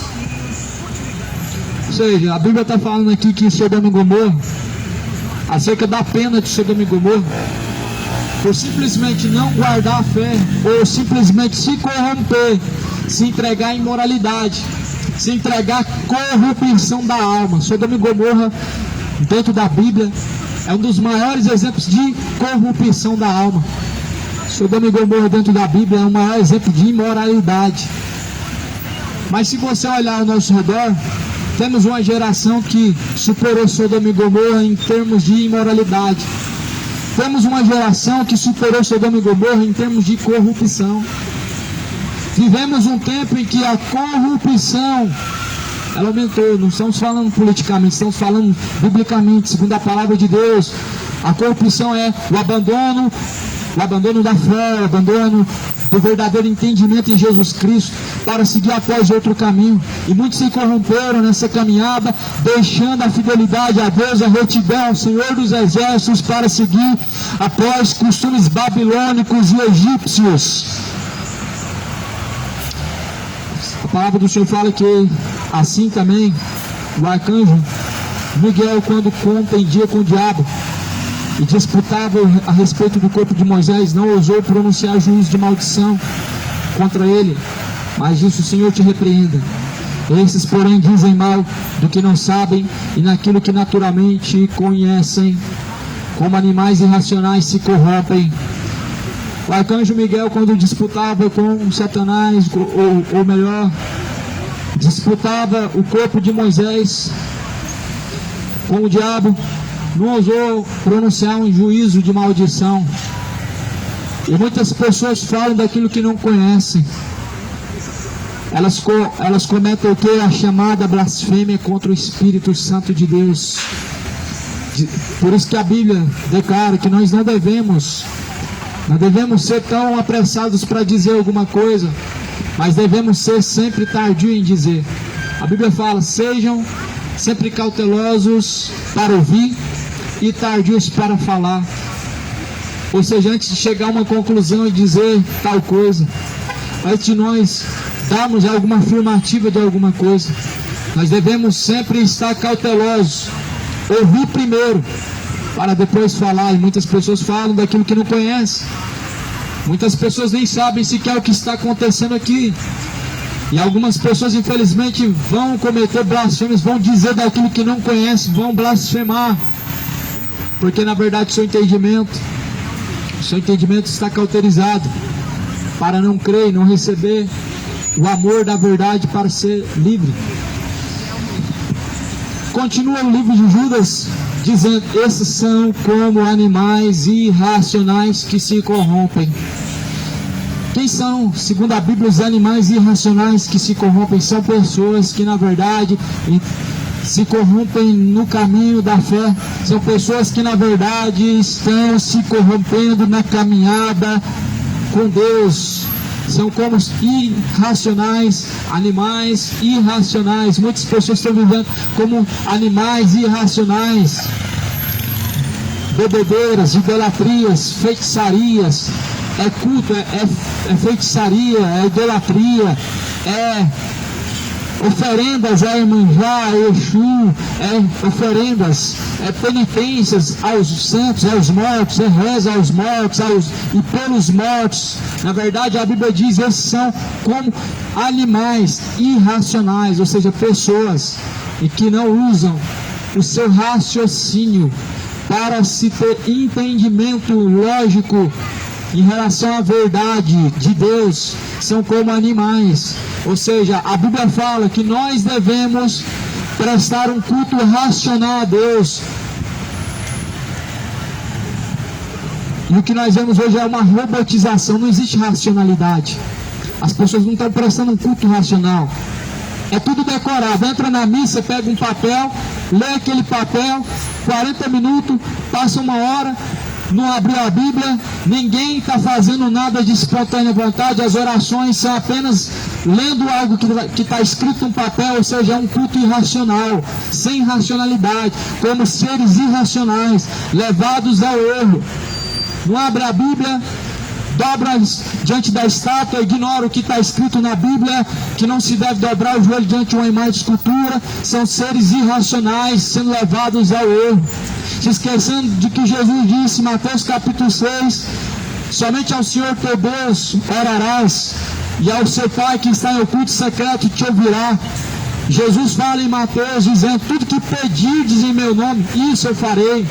Ou seja, a Bíblia está falando aqui que Sodoma e Gomorra, acerca da pena de Sodoma e Gomorra, por simplesmente não guardar a fé, ou simplesmente se corromper, se entregar à imoralidade, se entregar à corrupção da alma. Sodoma e Gomorra, dentro da Bíblia, é um dos maiores exemplos de corrupção da alma. Sodoma e Gomorra dentro da Bíblia é o maior exemplo de imoralidade. Mas se você olhar ao nosso redor, temos uma geração que superou Sodoma e Gomorra em termos de imoralidade. Temos uma geração que superou Sodoma e Gomorra em termos de corrupção. Vivemos um tempo em que a corrupção, ela aumentou. Não estamos falando politicamente, estamos falando biblicamente, segundo a palavra de Deus. A corrupção é o abandono da fé, o abandono do verdadeiro entendimento em Jesus Cristo, para seguir após outro caminho. E muitos se corromperam nessa caminhada, deixando a fidelidade a Deus, a retidão ao Senhor dos Exércitos, para seguir após costumes babilônicos e egípcios. A palavra do Senhor fala que assim também o arcanjo Miguel, quando contendia com o diabo e disputava a respeito do corpo de Moisés, não ousou pronunciar juízo de maldição contra ele, mas disse: o Senhor te repreenda. Esses, porém, dizem mal do que não sabem, e naquilo que naturalmente conhecem, como animais irracionais se corrompem. O arcanjo Miguel, quando disputava com Satanás, ou melhor, disputava o corpo de Moisés com o diabo, não ousou pronunciar um juízo de maldição. E muitas pessoas falam daquilo que não conhecem. Elas cometem o que? A chamada blasfêmia contra o Espírito Santo de Deus. Por isso que a Bíblia declara que nós não devemos ser tão apressados para dizer alguma coisa, mas devemos ser sempre tardios em dizer. A Bíblia fala: sejam sempre cautelosos para ouvir e tardios para falar. Ou seja, antes de chegar a uma conclusão e dizer tal coisa, antes de nós darmos alguma afirmativa de alguma coisa, nós devemos sempre estar cautelosos, ouvir primeiro, para depois falar. E muitas pessoas falam daquilo que não conhecem. Muitas pessoas nem sabem sequer o que está acontecendo aqui. E algumas pessoas, infelizmente, vão cometer blasfêmias, vão dizer daquilo que não conhecem, vão blasfemar, porque na verdade o seu entendimento está cauterizado para não crer e não receber o amor da verdade para ser livre. Continua o livro de Judas dizendo: esses são como animais irracionais que se corrompem. Quem são, segundo a Bíblia, os animais irracionais que se corrompem? São pessoas que na verdade se corrompem no caminho da fé. São pessoas que na verdade estão se corrompendo na caminhada com Deus. São como irracionais, animais irracionais. Muitas pessoas estão vivendo como animais irracionais. Bebedeiras, idolatrias, feitiçarias. É culto, é feitiçaria, é idolatria, é oferendas a Iemanjá, a Exu, é oferendas, é penitências aos santos, aos mortos, é reza aos mortos e pelos mortos. Na verdade, a Bíblia diz: esses são como animais irracionais, ou seja, pessoas e que não usam o seu raciocínio para se ter entendimento lógico em relação à verdade de Deus. São como animais. Ou seja, a Bíblia fala que nós devemos prestar um culto racional a Deus. E o que nós vemos hoje é uma robotização. Não existe racionalidade. As pessoas não estão prestando um culto racional. É tudo decorado. Entra na missa, pega um papel, lê aquele papel, 40 minutos, passa uma hora, não abriu a Bíblia, ninguém está fazendo nada de espontânea vontade. As orações são apenas lendo algo que está escrito no papel. Ou seja, é um culto irracional, sem racionalidade, como seres irracionais, levados ao erro. Não abre a Bíblia, dobra diante da estátua, ignora o que está escrito na Bíblia, que não se deve dobrar o joelho diante de uma imagem de escultura, são seres irracionais sendo levados ao erro, se esquecendo de que Jesus disse em Mateus capítulo 6, somente ao Senhor teu Deus orarás, e ao seu Pai que está em oculto secreto te ouvirá. Jesus fala em Mateus dizendo, tudo que pedirdes em meu nome, isso eu farei.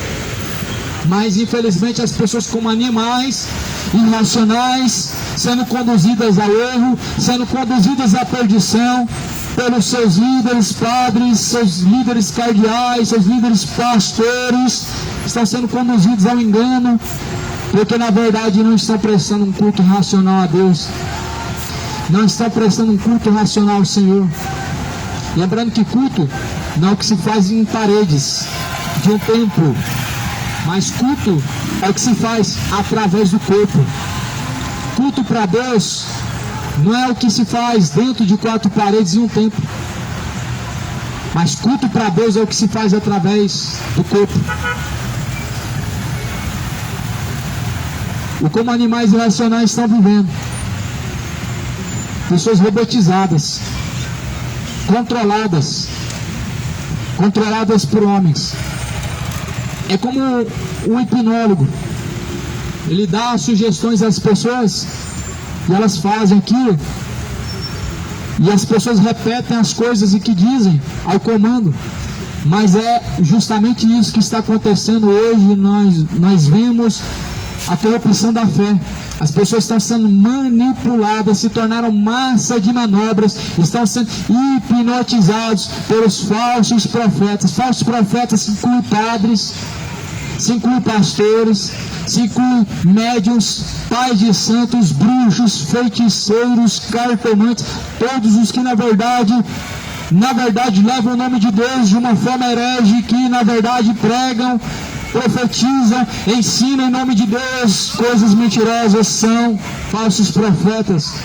Mas infelizmente as pessoas como animais irracionais, sendo conduzidas ao erro, sendo conduzidas à perdição pelos seus líderes padres, seus líderes cardeais, seus líderes pastores, estão sendo conduzidos ao engano, porque na verdade não estão prestando um culto racional a Deus, não estão prestando um culto racional ao Senhor. Lembrando que culto não é o que se faz em paredes de um templo, mas culto é o que se faz através do corpo. Culto para Deus não é o que se faz dentro de 4 paredes em um templo, mas culto para Deus é o que se faz através do corpo. E como animais irracionais estão vivendo, pessoas robotizadas, controladas por homens. É como um hipnólogo, ele dá sugestões às pessoas e elas fazem aquilo, e as pessoas repetem as coisas e que dizem ao comando. Mas é justamente isso que está acontecendo hoje. Nós vemos a corrupção da fé. As pessoas estão sendo manipuladas, se tornaram massa de manobras, estão sendo hipnotizados pelos falsos profetas. Falsos profetas se incluem padres, se incluem pastores, se incluem médiuns, pais de santos, bruxos, feiticeiros, cartomantes, todos os que na verdade levam o nome de Deus de uma forma herege, que na verdade pregam, profetizam, ensinam em nome de Deus coisas mentirosas, são falsos profetas.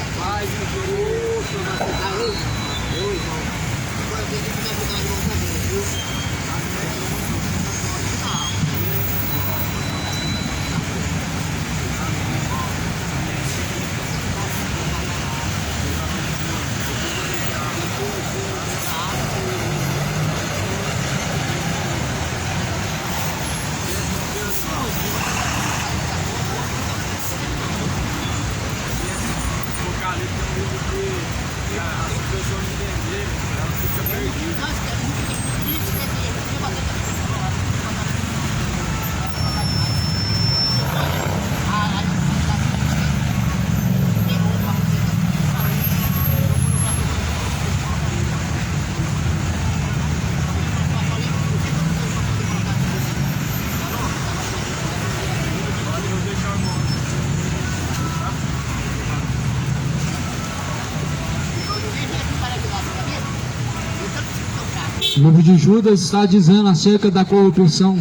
O livro de Judas está dizendo acerca da corrupção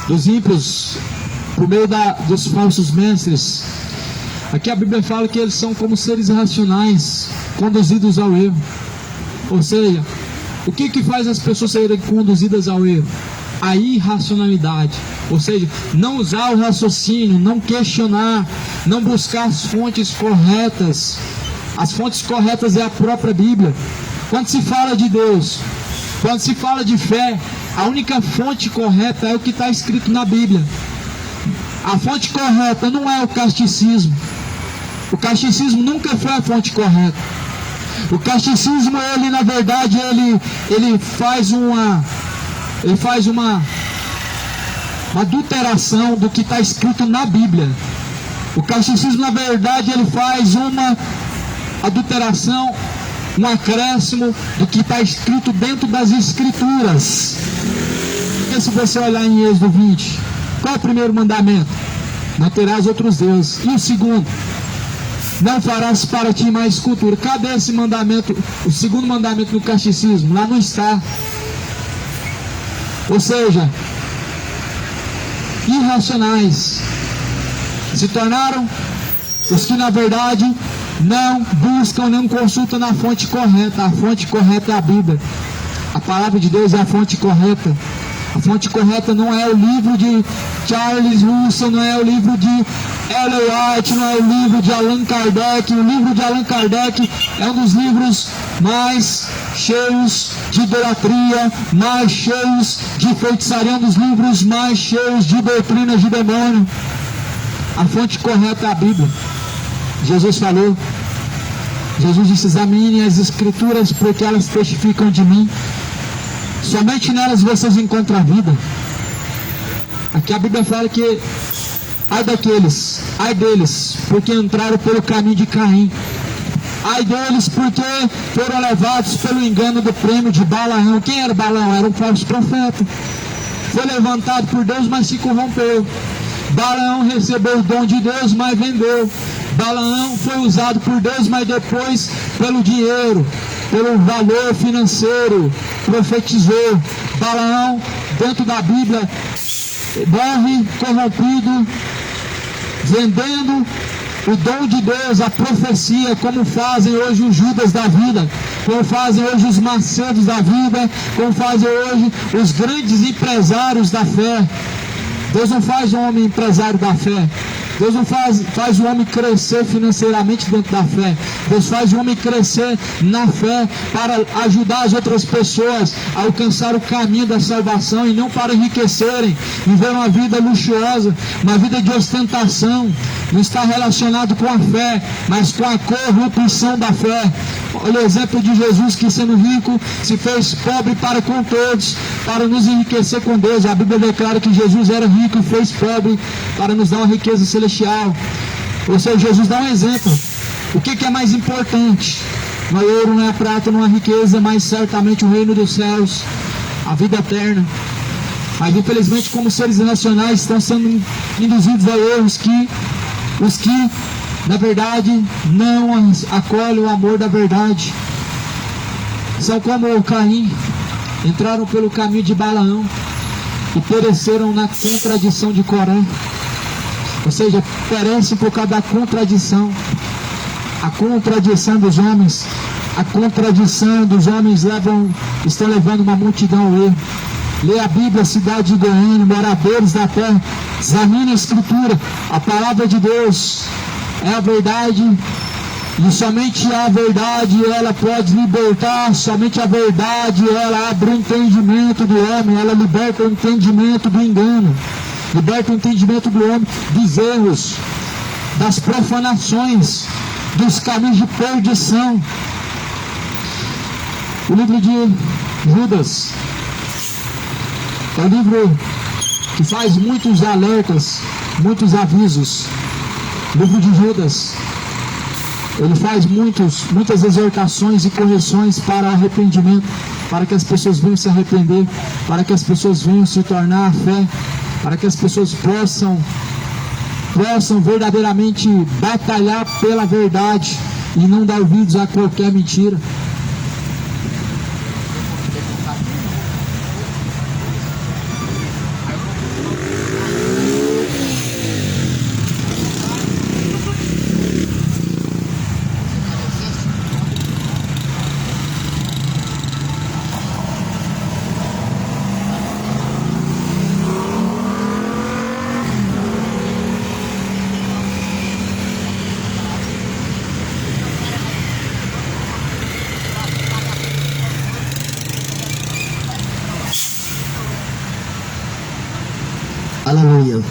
dos ímpios por meio dos falsos mestres. Aqui a Bíblia fala que eles são como seres irracionais, conduzidos ao erro. Ou seja, o que faz as pessoas serem conduzidas ao erro? A irracionalidade. Ou seja, não usar o raciocínio, não questionar, não buscar as fontes corretas. As fontes corretas é a própria Bíblia. Quando se fala de Deus, quando se fala de fé, a única fonte correta é o que está escrito na Bíblia. A fonte correta não é o casticismo. O casticismo nunca foi a fonte correta. O casticismo, ele na verdade, ele faz uma adulteração do que está escrito na Bíblia. O casticismo, na verdade, ele faz uma adulteração, um acréscimo do que está escrito dentro das Escrituras. Porque se você olhar em Êxodo 20, qual é o primeiro mandamento? Não terás outros deuses. E o segundo? Não farás para ti mais escultura. Cadê esse mandamento? O segundo mandamento do casticismo? Lá não está. Ou seja, irracionais se tornaram os que na verdade não buscam, não consultam na fonte correta. A fonte correta é a Bíblia. A palavra de Deus é a fonte correta. A fonte correta não é o livro de Charles Russell, não é o livro de Ellen White, não é o livro de Allan Kardec. O livro de Allan Kardec é um dos livros mais cheios de idolatria, mais cheios de feitiçaria, um dos livros mais cheios de doutrinas de demônio. A fonte correta é a Bíblia. Jesus falou, Jesus disse: examinem as Escrituras, porque elas testificam de mim. Somente nelas vocês encontram a vida. Aqui a Bíblia fala que ai deles, porque entraram pelo caminho de Caim. Ai deles, porque foram levados pelo engano do prêmio de Balaão. Quem era Balaão? Era um falso profeta. Foi levantado por Deus, mas se corrompeu. Balaão recebeu o dom de Deus, mas vendeu. Balaão foi usado por Deus, mas depois pelo dinheiro, pelo valor financeiro, profetizou. Balaão, dentro da Bíblia, morre corrompido, vendendo o dom de Deus, a profecia, como fazem hoje os Judas da vida, como fazem hoje os Macedos da vida, como fazem hoje os grandes empresários da fé. Deus não faz o homem empresário da fé. Deus não faz o homem crescer financeiramente dentro da fé. Deus faz o homem crescer na fé para ajudar as outras pessoas a alcançar o caminho da salvação e não para enriquecerem, viver uma vida luxuosa, uma vida de ostentação. Não está relacionado com a fé, mas com a corrupção da fé. Olha o exemplo de Jesus, que sendo rico se fez pobre para com todos, para nos enriquecer com Deus. A Bíblia declara que Jesus era rico e fez pobre para nos dar uma riqueza celestial. Ou seja, Jesus dá um exemplo. O que é mais importante? Não é ouro, não é prata, não é riqueza, mas certamente o reino dos céus, a vida eterna. Mas infelizmente, como seres racionais, estão sendo induzidos a erros que os que na verdade não acolhem o amor da verdade são como o Caim, entraram pelo caminho de Balaão e pereceram na contradição de Coré. Ou seja, perecem por causa da contradição. A contradição dos homens, estão levando uma multidão ao erro. Lê a Bíblia, cidade de Goiânia, moradores da terra, examine a Escritura. A palavra de Deus é a verdade, e somente a verdade ela pode libertar, somente a verdade ela abre o entendimento do homem, ela liberta o entendimento do engano, liberta o entendimento do homem dos erros, das profanações, dos caminhos de perdição. O livro de Judas é um livro que faz muitos alertas, muitos avisos. O livro de Judas, ele faz muitas exortações e correções para o arrependimento, para que as pessoas venham se arrepender, para que as pessoas venham se tornar a fé, para que as pessoas possam verdadeiramente batalhar pela verdade e não dar ouvidos a qualquer mentira. Aleluia.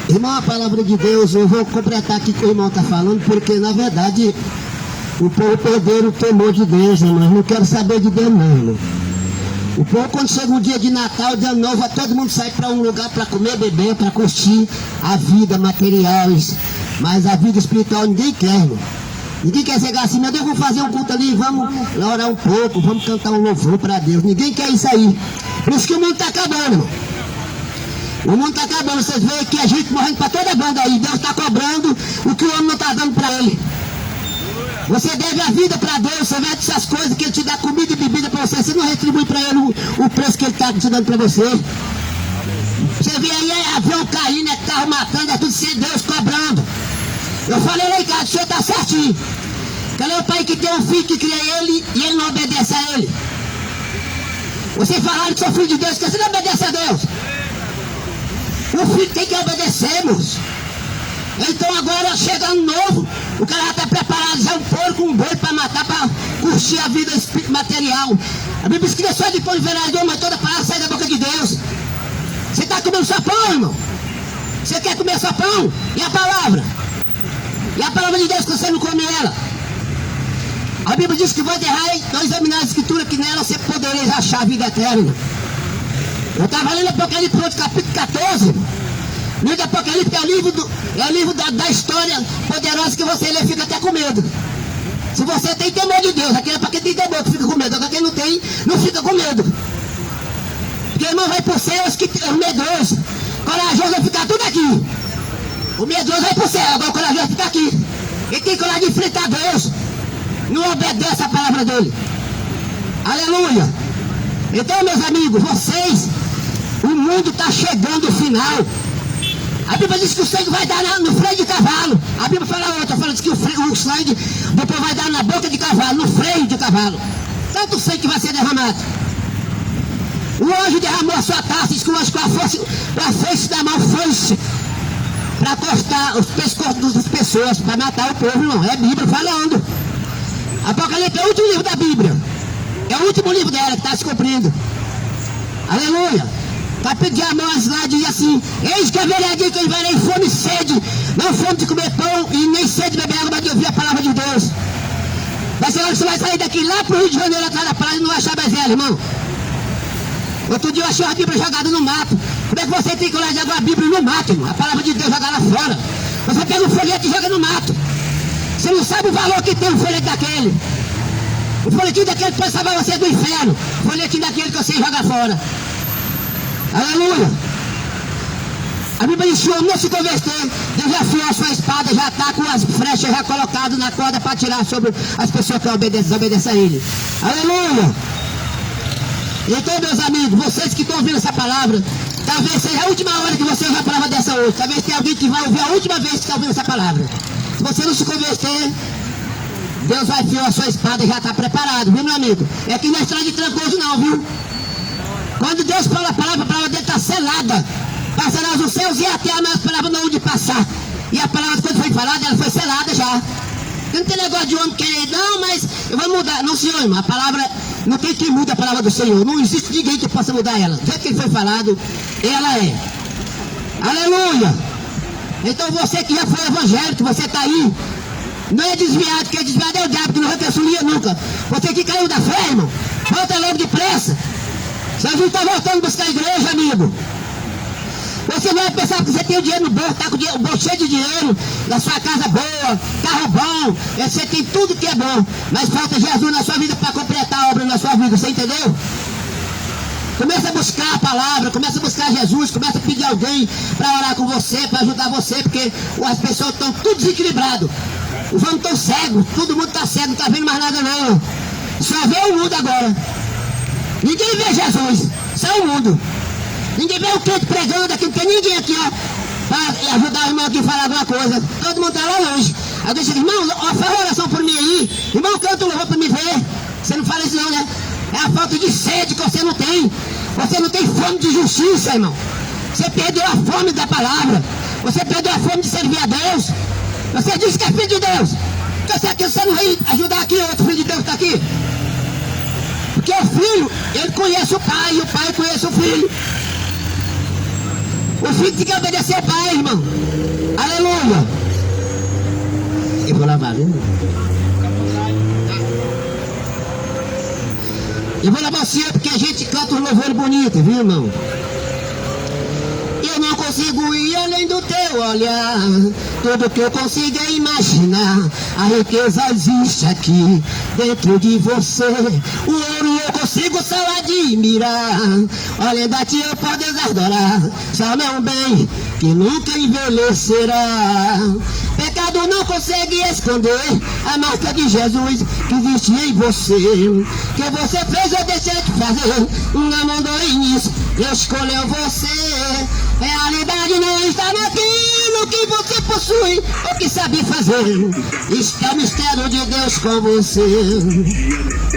Irmão, a palavra de Deus, eu vou completar aqui o que o irmão está falando, porque na verdade o povo perdeu o temor de Deus, irmão. Não quero saber de Deus, não, irmão. O povo, quando chega um dia de Natal, dia novo, vai todo mundo sair para um lugar para comer, beber, para curtir a vida material, mas a vida espiritual ninguém quer, irmão. Ninguém quer chegar assim: meu Deus, vamos fazer um culto ali, vamos orar um pouco, vamos cantar um louvor para Deus. Ninguém quer isso aí. Por isso que o mundo está acabando, irmão. O mundo está acabando. Vocês veem que a gente morrendo para toda banda aí. Deus está cobrando o que o homem não está dando para ele. Você deve a vida para Deus. Você vê essas coisas que ele te dá, comida e bebida para você. Você não retribui para ele o preço que ele está te dando para você. Você vê aí avião caindo, carro matando, é tudo sem Deus cobrando. Eu falei lá em casa: o senhor está certinho. Cadê o pai que tem um filho que cria ele e ele não obedece a ele? Você falaram que sou filho de Deus, que você não obedece a Deus. O filho tem que obedecer, moço. Então agora chega ano novo, o cara já está preparado, já um porco, um boi para matar, para curtir a vida material. A Bíblia diz que só de pão de vereador, mas toda palavra sai da boca de Deus. Você está comendo só pão, irmão? Você quer comer só pão? E a palavra? E a palavra de Deus que você não come ela? A Bíblia diz que vai errar, então examinar a Escritura, que nela você poderia achar a vida eterna. Eu estava lendo Apocalipse, capítulo 14. O livro do Apocalipse é o livro da história poderosa que você lê e fica até com medo. Se você tem temor de Deus, aquele é para quem tem temor que fica com medo. Agora quem não tem, não fica com medo. Porque o irmão vai para o céu, o medroso. Corajoso vai ficar tudo aqui. O medroso vai para o céu, agora o corajoso vai ficar aqui. Ele tem coragem de enfrentar Deus. Não obedece a palavra dele. Aleluia. Então, meus amigos, vocês, o mundo está chegando ao final. A Bíblia diz que o sangue vai dar no freio de cavalo. A Bíblia fala outra, fala que o sangue depois vai dar na boca de cavalo, no freio de cavalo. Tanto sangue que vai ser derramado. O anjo derramou a sua taça, diz que o anjo com a força da mão foice para cortar os pescoços das pessoas, para matar o povo, irmão. É a Bíblia falando. Apocalipse é o último livro da Bíblia. É o último livro dela que está se cumprindo. Aleluia. Capítulo de Amós lá diz assim: eis que haverá dia que eu enviarei fome e sede, não fome de comer pão e nem sede de beber água, mas de ouvir a palavra de Deus. Vai ser hora que você vai sair daqui lá pro Rio de Janeiro, atrás da praia, e não vai achar mais ela, irmão. Outro dia eu achei a Bíblia jogada no mato. Como é que você tem coragem de jogar a Bíblia no mato, irmão? A palavra de Deus jogar lá fora. Você pega um folheto e joga no mato. Você não sabe o valor que tem um folheto daquele. O folhetinho daquele pode salvar você do inferno. O folhetinho daquele que você joga fora. Aleluia. A Bíblia diz que o homem não se converter, Deus já afiou a sua espada, já está com as flechas já colocadas na corda para tirar sobre as pessoas que obedecem a ele. Aleluia. Então, meus amigos, vocês que estão ouvindo essa palavra, talvez seja a última hora que você ouve a palavra dessa hoje. Talvez tenha alguém que vai ouvir a última vez que está ouvindo essa palavra. Se você não se converter, Deus vai afiar a sua espada e já está preparado, viu, meu amigo? É que não é estrada de trancoso não, viu? Quando Deus fala a palavra dele está selada. Passarás os céus e a terra, mas a palavra não há de passar. E a palavra, quando foi falada, ela foi selada já. Não tem negócio de homem querer, não, mas eu vou mudar. Não, senhor, irmão, a palavra, não tem quem muda a palavra do Senhor. Não existe ninguém que possa mudar ela. Do jeito que ele foi falado, ela é. Aleluia. Então você que já foi evangélico, você está aí, não é desviado, quem é desviado é o diabo, que não vai ter sulia nunca. Você que caiu da fé, irmão, volta logo depressa. Você não está voltando a buscar a igreja, amigo. Você não vai pensar que você tem o dinheiro no bolso, está com o bolso cheio de dinheiro, na sua casa boa, carro bom, você tem tudo que é bom, mas falta Jesus na sua vida para completar a obra na sua vida, você entendeu? Começa a buscar a palavra, começa a buscar Jesus, começa a pedir alguém para orar com você, para ajudar você, porque as pessoas estão tudo desequilibradas. Os homens estão cegos, todo mundo está cego, não está vendo mais nada não. Só vê o mundo agora. Ninguém vê Jesus, só o mundo. Ninguém vê o crente pregando aqui, não tem ninguém aqui, ó, para ajudar o irmão aqui a falar alguma coisa. Todo mundo está lá longe. Aí eu disse, irmão, faz uma oração por mim aí. Irmão, canta um louvor para me ver. Você não fala isso não, né? É a falta de sede que você não tem. Você não tem fome de justiça, irmão. Você perdeu a fome da palavra. Você perdeu a fome de servir a Deus. Você disse que é filho de Deus. Então você não vai ajudar aqui, outro filho de Deus está aqui. Porque o filho, ele conhece o pai, e o pai conhece o filho. O filho tem que obedecer ao pai, irmão. Aleluia. Eu vou lavar, viu? Eu vou lavar você porque a gente canta um louvor bonito, viu, irmão? Eu não consigo ir além do teu olhar. Tudo que eu consigo é imaginar. A riqueza existe aqui dentro de você. O ouro eu consigo só admirar. Olhando a ti eu posso adorar. Salmo é um bem que nunca envelhecerá. Pecado não consegue esconder a marca de Jesus que existe em você. Que você fez ou deixou de fazer. Não mandou início, Deus escolheu você. Realidade não está naquilo que você possui ou que sabe fazer. Isto é o mistério de Deus com você.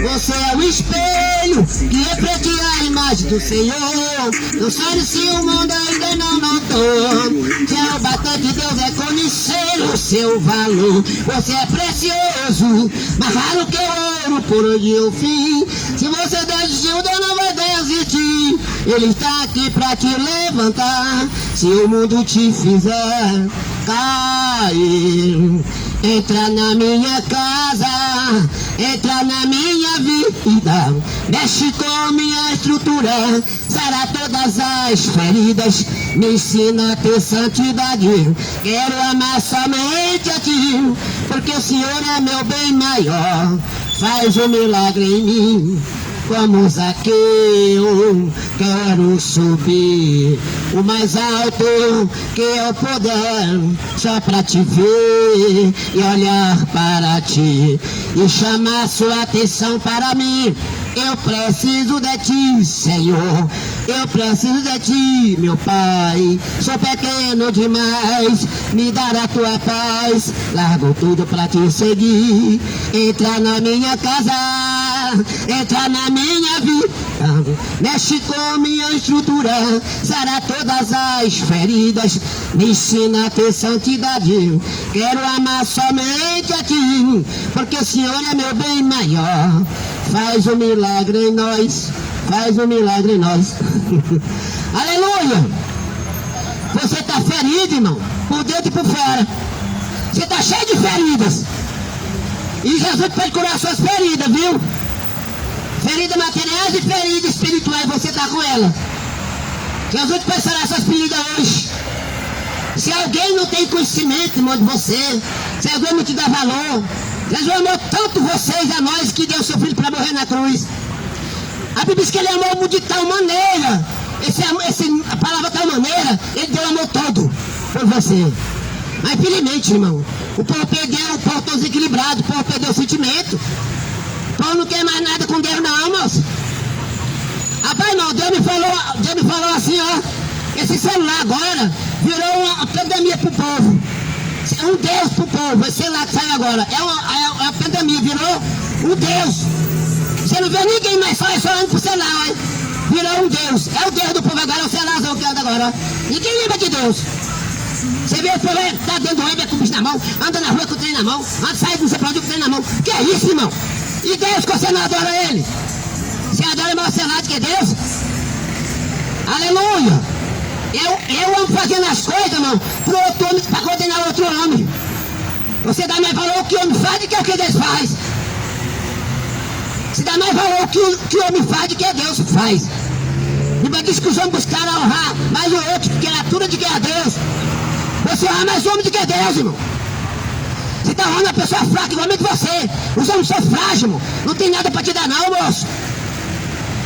Você é o espelho que reflete a imagem do Senhor. Não sabe se o mundo ainda não notou. Que é o batom de Deus é conhecer o seu valor. Você é precioso, mais raro que o ouro por onde eu fiz. Se você desistiu, Deus não vai desistir. Ele está aqui pra te levantar. Se o mundo te fizer cair, entra na minha casa, entra na minha vida, mexe com minha estrutura, sara todas as feridas, me ensina a ter santidade. Quero amar somente a ti, porque o Senhor é meu bem maior. Faz um milagre em mim, como Zaqueu. Quero subir o mais alto que eu puder, só pra te ver e olhar para ti e chamar sua atenção para mim. Eu preciso de ti, Senhor, eu preciso de ti, meu Pai. Sou pequeno demais, me dará tua paz. Largo tudo pra te seguir. Entra na minha casa, entra na minha vida, mexe com minha estrutura, sara todas as feridas, me ensina a ter santidade. Quero amar somente a ti, porque o Senhor é meu bem maior. Faz um milagre em nós, faz um milagre em nós. Aleluia! Você está ferido, irmão, por dentro e por fora. Você está cheio de feridas. E Jesus pode curar suas feridas, viu? Feridas materiais e feridas espirituais, você está com ela. Jesus pode sarar suas feridas hoje. Se alguém não tem conhecimento, irmão, de você, se alguém não te dá valor, Jesus amou tanto vocês a nós que deu seu filho para morrer na cruz. A Bíblia diz que ele amou o mundo de tal maneira, a palavra tal maneira, ele deu amor todo por você. Mas infelizmente, irmão, o povo perdeu, o povo está desequilibrado, o povo perdeu o sentimento. O povo não quer mais nada com Deus não, moço. Rapaz, não, Deus me falou assim, ó, esse celular agora virou uma pandemia pro povo. Um Deus pro povo, esse celular que saiu agora, é uma pandemia, virou um Deus. Você não vê ninguém mais só olhando pro celular, ó. Virou um Deus, é o Deus do povo agora, é o celarzão que anda agora, ó. Ninguém lembra de Deus. Você vê o povo tá dentro do ônibus com o bicho na mão, anda na rua com o trem na mão, anda saindo, não sei pra onde com o trem na mão. Que é isso, irmão? E Deus que você não adora ele? Você adora mais o celular do que Deus? Aleluia! Eu amo fazendo as coisas, irmão, pro outro homem, pra condenar outro homem. Você dá mais valor ao que o homem faz do que o que Deus faz. Você dá mais valor ao que o homem faz do que Deus faz. E Bíblia diz que os homens buscaram honrar mais o outro, criatura de que é Deus. Você honra mais o homem do que Deus, irmão. Você está honrando uma pessoa fraca igualmente você. Os homens são frágeis, irmão. Não tem nada para te dar não, moço.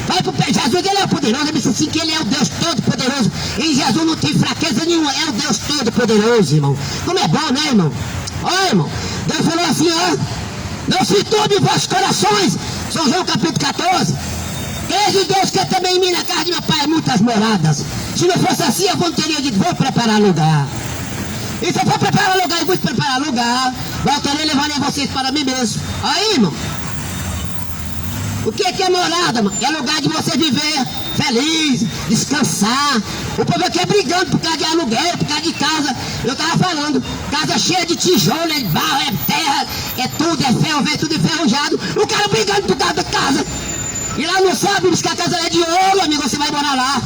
Vai pro pé. Jesus, ele é o poderoso. Ele disse assim que ele é o Deus Todo-Poderoso. Em Jesus não tem fraqueza nenhuma. É o Deus Todo-Poderoso, irmão. Como é bom, né, irmão? Olha, irmão. Deus falou assim, ó. Não se turbe em vossos corações. São João capítulo 14. Creio em Deus que é também em mim, na casa de meu pai, muitas moradas. Se não fosse assim, eu não teria dito, vou preparar lugar. E se eu for preparar lugar, eu vou preparar lugar. Voltarei e levarei vocês para mim mesmo. Aí, irmão. O que é morada, mano? É lugar de você viver feliz, descansar. O povo aqui é brigando por causa de aluguel, por causa de casa. Eu estava falando, casa cheia de tijolo, é barro, é terra, é tudo, é ferro, vem tudo enferrujado. O cara brigando por causa da casa. E lá no céu, diz que a casa é de ouro, amigo, você vai morar lá.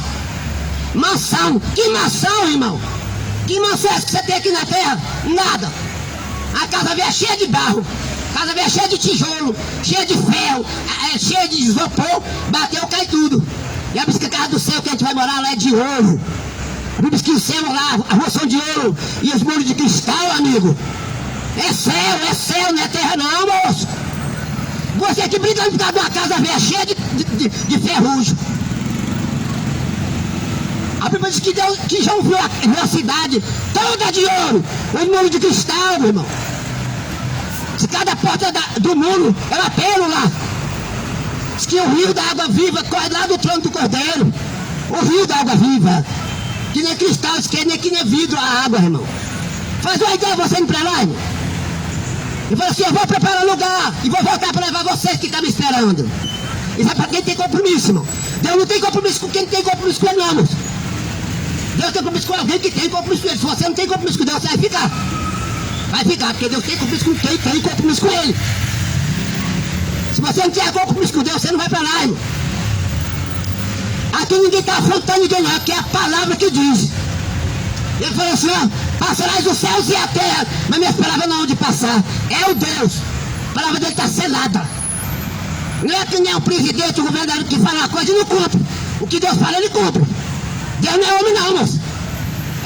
Mansão. Que mansão, irmão? Que mansão é essa que você tem aqui na terra? Nada. A casa vem cheia de barro. A casa vem cheia de tijolo, cheia de ferro, cheia de isopor, bateu, cai tudo. E a Bíblia diz que a casa do céu que a gente vai morar lá é de ouro. A Bíblia diz que o céu lá, a rua são de ouro e os muros de cristal, amigo. É céu, não é terra não, moço. Você aqui brigando por causa de uma casa velha cheia de ferrugem. A Bíblia diz que João viu a cidade toda de ouro, os muros de cristal, meu irmão. Se cada porta do muro é uma pérola. Diz que o rio da água viva corre lá do trono do Cordeiro. O rio da água viva. Que nem cristal, que nem vidro a água, irmão. Faz uma ideia você indo pra lá, irmão. Ele falou assim, eu vou preparar lugar e vou voltar para levar vocês que estão me esperando. Isso é para quem tem compromisso, irmão. Deus não tem compromisso com quem tem compromisso com ele, não, irmão. Deus tem compromisso com alguém que tem compromisso com ele. Se você não tem compromisso com Deus, você vai ficar. Vai ficar, porque Deus tem compromisso com quem tem compromisso com ele. Se você não tiver compromisso com Deus, você não vai para lá, irmão. Aqui ninguém está afrontando ninguém, não, porque é a palavra que diz. Ele falou assim, ó, passarás os céus e a terra, mas minhas palavras não hão de passar. É o Deus. A palavra dele está selada. Não é que nem o presidente, o governador que fala uma coisa e não cumpre. O que Deus fala, ele cumpre. Deus não é homem não, moço.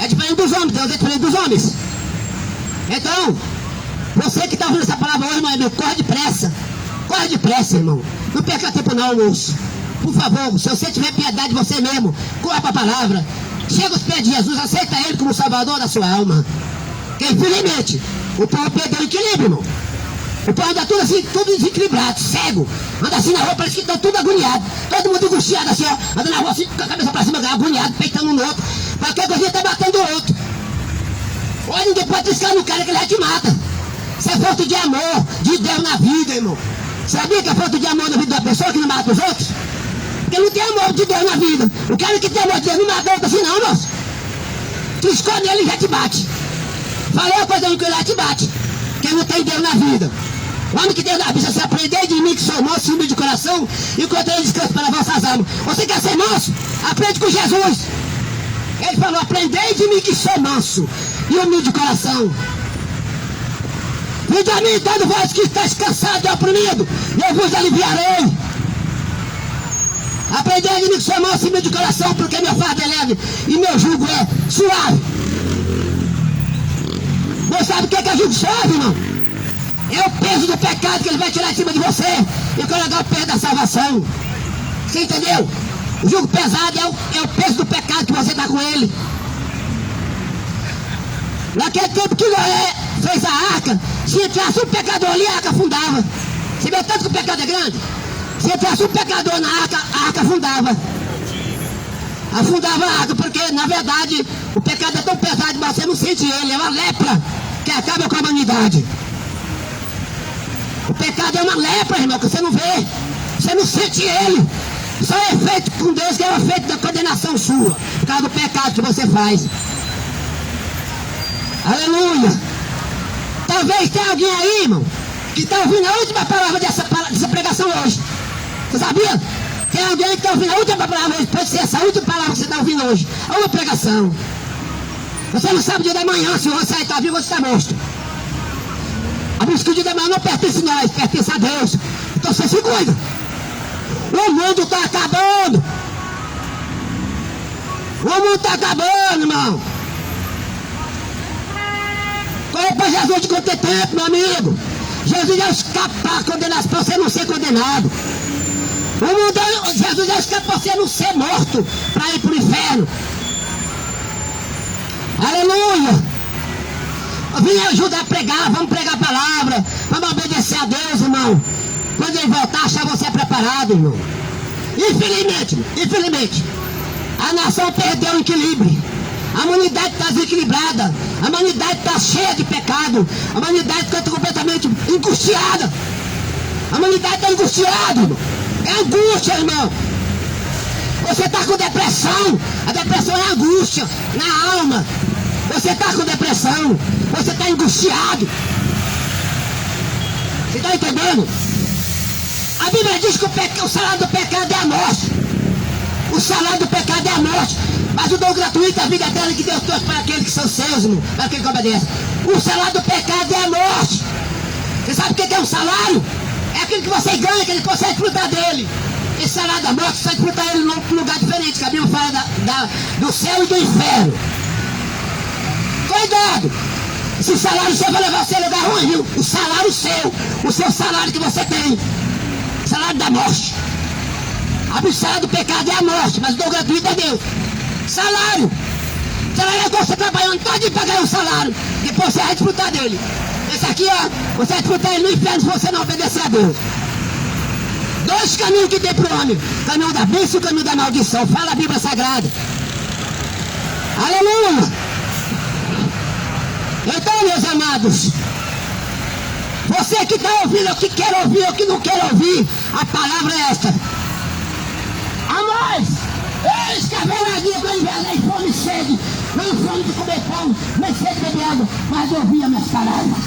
É diferente dos homens, Deus é diferente dos homens. Então, você que está ouvindo essa palavra hoje, meu amigo, corre depressa, irmão. Não perca tempo não, moço. Por favor, se você tiver piedade de você mesmo, corra para a palavra. Chega aos pés de Jesus, aceita ele como salvador da sua alma. Porque infelizmente, o povo perdeu o equilíbrio, irmão. O povo anda tudo assim, tudo desequilibrado, cego. Anda assim na rua, parece que estão tudo agoniado. Todo mundo angustiado assim, ó. Anda na rua assim, com a cabeça pra cima, agoniado, peitando um no outro. Qualquer coisa tá batendo o outro. Olha, ninguém pode triscar no cara que ele já te mata. Isso é falta de amor de Deus na vida, irmão. Sabia que é falta de amor na vida da pessoa que não mata os outros? Porque não tem amor de Deus na vida. O cara que tem amor de Deus não mata outro assim não, moço. Triscou nele e já te bate. Falou a coisa que ele já te bate. Quem não tem Deus na vida. O homem que Deus na vida, você aprender de mim que sou manso e humilde de coração, e encontrei descanso para vossas almas. Você quer ser manso? Aprende com Jesus. Ele falou, aprendei de mim que sou manso e humilde de coração. Vinde a mim, todo vós que estáis cansado e oprimido, e eu vos aliviarei. Aprendei de mim que sou manso e humilde de coração, porque meu fardo é leve e meu jugo é suave. Você sabe o que é jugo suave, irmão? É o peso do pecado que ele vai tirar de cima de você e colocar o peso da salvação. Você entendeu? O jugo pesado é o peso do pecado que você está com ele. Naquele tempo que Noé fez a arca, se entrasse um pecador ali, a arca afundava. Você vê tanto que o pecado é grande? Se entrasse um pecador na arca, a arca afundava. Afundava a arca, porque na verdade o pecado é tão pesado que você não sente ele. É uma lepra que acaba com a humanidade. O pecado é uma lepra, irmão, que você não vê. Você não sente ele. Só é feito com Deus, que é o efeito da condenação sua, por causa do pecado que você faz. Aleluia. Talvez tenha alguém aí, irmão, que está ouvindo a última palavra dessa pregação hoje. Você sabia? Tem alguém que está ouvindo a última palavra hoje. Pode ser essa última palavra que você está ouvindo hoje. A uma pregação. Você não sabe o dia da manhã, se você está vivo ou se está morto. A Bíblia diz que o dia da manhã não pertence a nós, pertence a Deus. Então você se cuida. O mundo está acabando. O mundo está acabando, irmão. Corre para Jesus de quanto tempo, meu amigo. Jesus ia escapar condenação para você não ser condenado. O mundo, Jesus ia escapar para você não ser morto, para ir para o inferno. Aleluia. Vim ajudar a pregar, vamos pregar a palavra, vamos obedecer a Deus, irmão. Quando ele voltar, achar você preparado, irmão. Infelizmente, a nação perdeu o equilíbrio. A humanidade está desequilibrada. A humanidade está cheia de pecado. A humanidade está completamente angustiada. A humanidade está angustiada, irmão. É angústia, irmão. Você está com depressão. A depressão é angústia na alma. Você está com depressão. Você está angustiado. Você está entendendo? A Bíblia diz que o salário do pecado é a morte. O salário do pecado é a morte. Mas o dom gratuito, a vida eterna que Deus trouxe para aqueles que são seus, irmão, para aquele que obedece. O salário do pecado é a morte. Você sabe o que é um salário? É aquilo que você ganha, que ele consegue desfrutar dele. Esse salário da morte, você vai desfrutar ele num lugar diferente, que a Bíblia fala do céu e do inferno. Cuidado! Esse salário seu vai levar você a lugar ruim, viu? O salário seu, o seu salário que você tem. O salário da morte. O salário do pecado é a morte, mas o dom gratuito é Deus. Salário. Salário é você trabalhando todo para ganhar um salário. Depois você vai desfrutar dele. Esse aqui, ó, você vai desfrutar ele no inferno se você não obedecer a Deus. Dois caminhos que tem para o homem. O caminho da bênção e o caminho da maldição. Fala a Bíblia Sagrada. Aleluia. Então, meus amados, Você que está ouvindo, ou que quer ouvir, ou que não quer ouvir, a palavra é esta. A nós, eis que haverá dia que eu enviarei fome e sede, não fome de comer pão, nem sede de beber água, mas de ouvir as minhas palavras.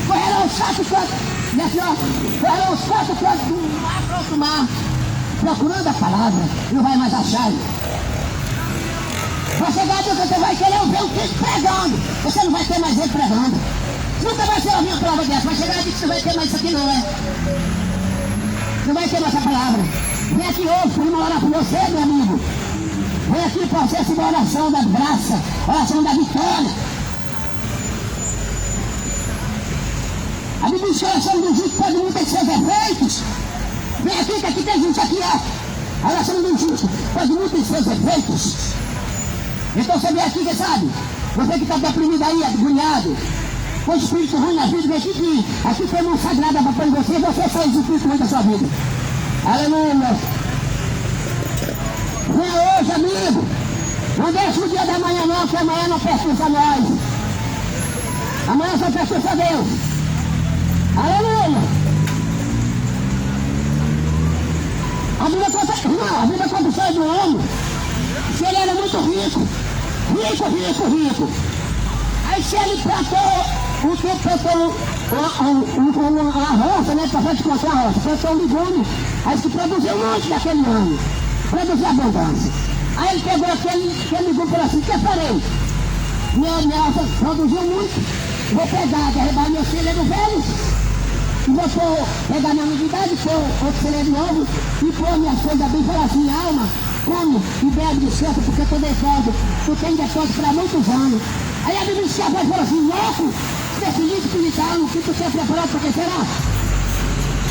Correrão os 4 cantos, correrão os 4 cantos do mar para outro mar, procurando a palavra, não vai mais achar. Vai chegar a dia que você vai querer ouvir o Cristo pregando, você não vai ter mais ele pregando. Nunca vai ser ouvir uma palavra dessa, vai chegar a dia que você vai ter mais isso aqui não é. Não vai ter mais essa palavra. Vem aqui hoje para uma orar por você, meu amigo. Vem aqui para você essa oração da graça, oração da vitória. A Bíblia diz que a oração do justo pode muito ter seus efeitos. Vem aqui, que aqui tem gente aqui, ó. A oração do justo pode muito ter seus efeitos. Então você vem aqui, que sabe? Você que está deprimido aí, agoniado, com o espírito ruim na vida, vem aqui que aqui tem mão sagrada para pôr em você, e você sai do espírito ruim da sua vida. Aleluia! Venha hoje, amigo. Não deixe o dia da manhã não, que amanhã não pertence a nós. Amanhã só pertence a Deus. Aleluia! A Bíblia conta, não, a Bíblia conta a história do homem. Se ele era muito rico. Aí se ele plantou, o que plantou uma roça, né? Para frente contra a roça, plantou um legume. Aí se produziu muito daquele ano. Produziu abundância. Aí ele pegou aquele legume e falou assim, o que eu farei? Minha roça produziu muito. Vou pegar, derrubar meu celeiro velho. E vou pegar minha novidade, pôr outro celeiro novo e pôr minhas coisas bem e falar assim, alma, come e bebe de certo, porque eu estou depósito, tu tem depósito para muitos anos. Aí a Bíblia falou assim, louco, definido espiritual, o que tu tem preparado para que será?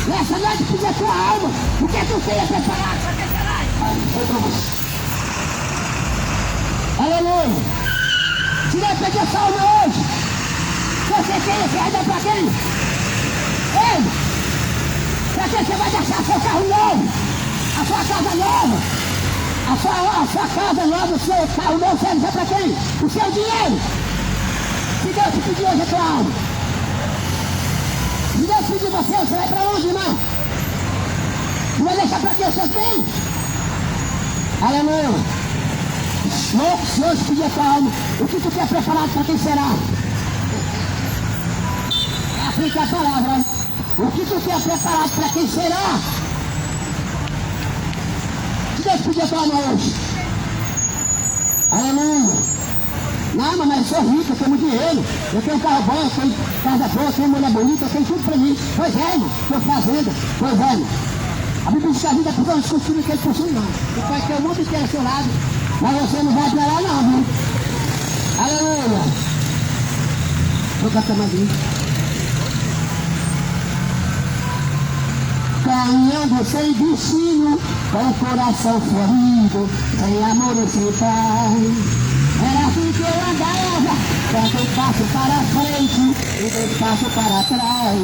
Essa noite pedir a tua alma, o que tu tem preparado para que será? Aleluia! Se não pedir essa alma hoje, você tem esse ainda para quem? Ei! Para que você vai deixar seu carro novo, a sua casa nova, a sua casa nova, o seu carro novo, serve para quem? O seu dinheiro. Se Deus te pedir hoje a tua alma, se Deus pedir você vai para onde, irmão? Você vai deixar para quem o seu tem? Aleluia! Se hoje pedir a tua alma, o que tu quer preparado para quem será? É assim que é a palavra. O que tu quer preparado para quem será? Se Deus pedir a tua alma hoje. Aleluia! Não, mas eu sou rico, eu tenho muito dinheiro, eu tenho um carro bom, eu tenho casa boa, eu tenho mulher bonita, eu tenho tudo pra mim. Pois é, irmão, tenho fazenda, pois é, irmão. A Bíblia diz que a vida é por causa dos filhos que ele possui, não. Você pode ter o mundo inteiro ao seu lado, mas você não vai pra lá, não, viu? Aleluia! Vou cantar mais isso. Caminhando sem destino, com o coração ferido, sem amor e sem paz. Era assim que eu andava, dando um passo para frente e dois passos para trás.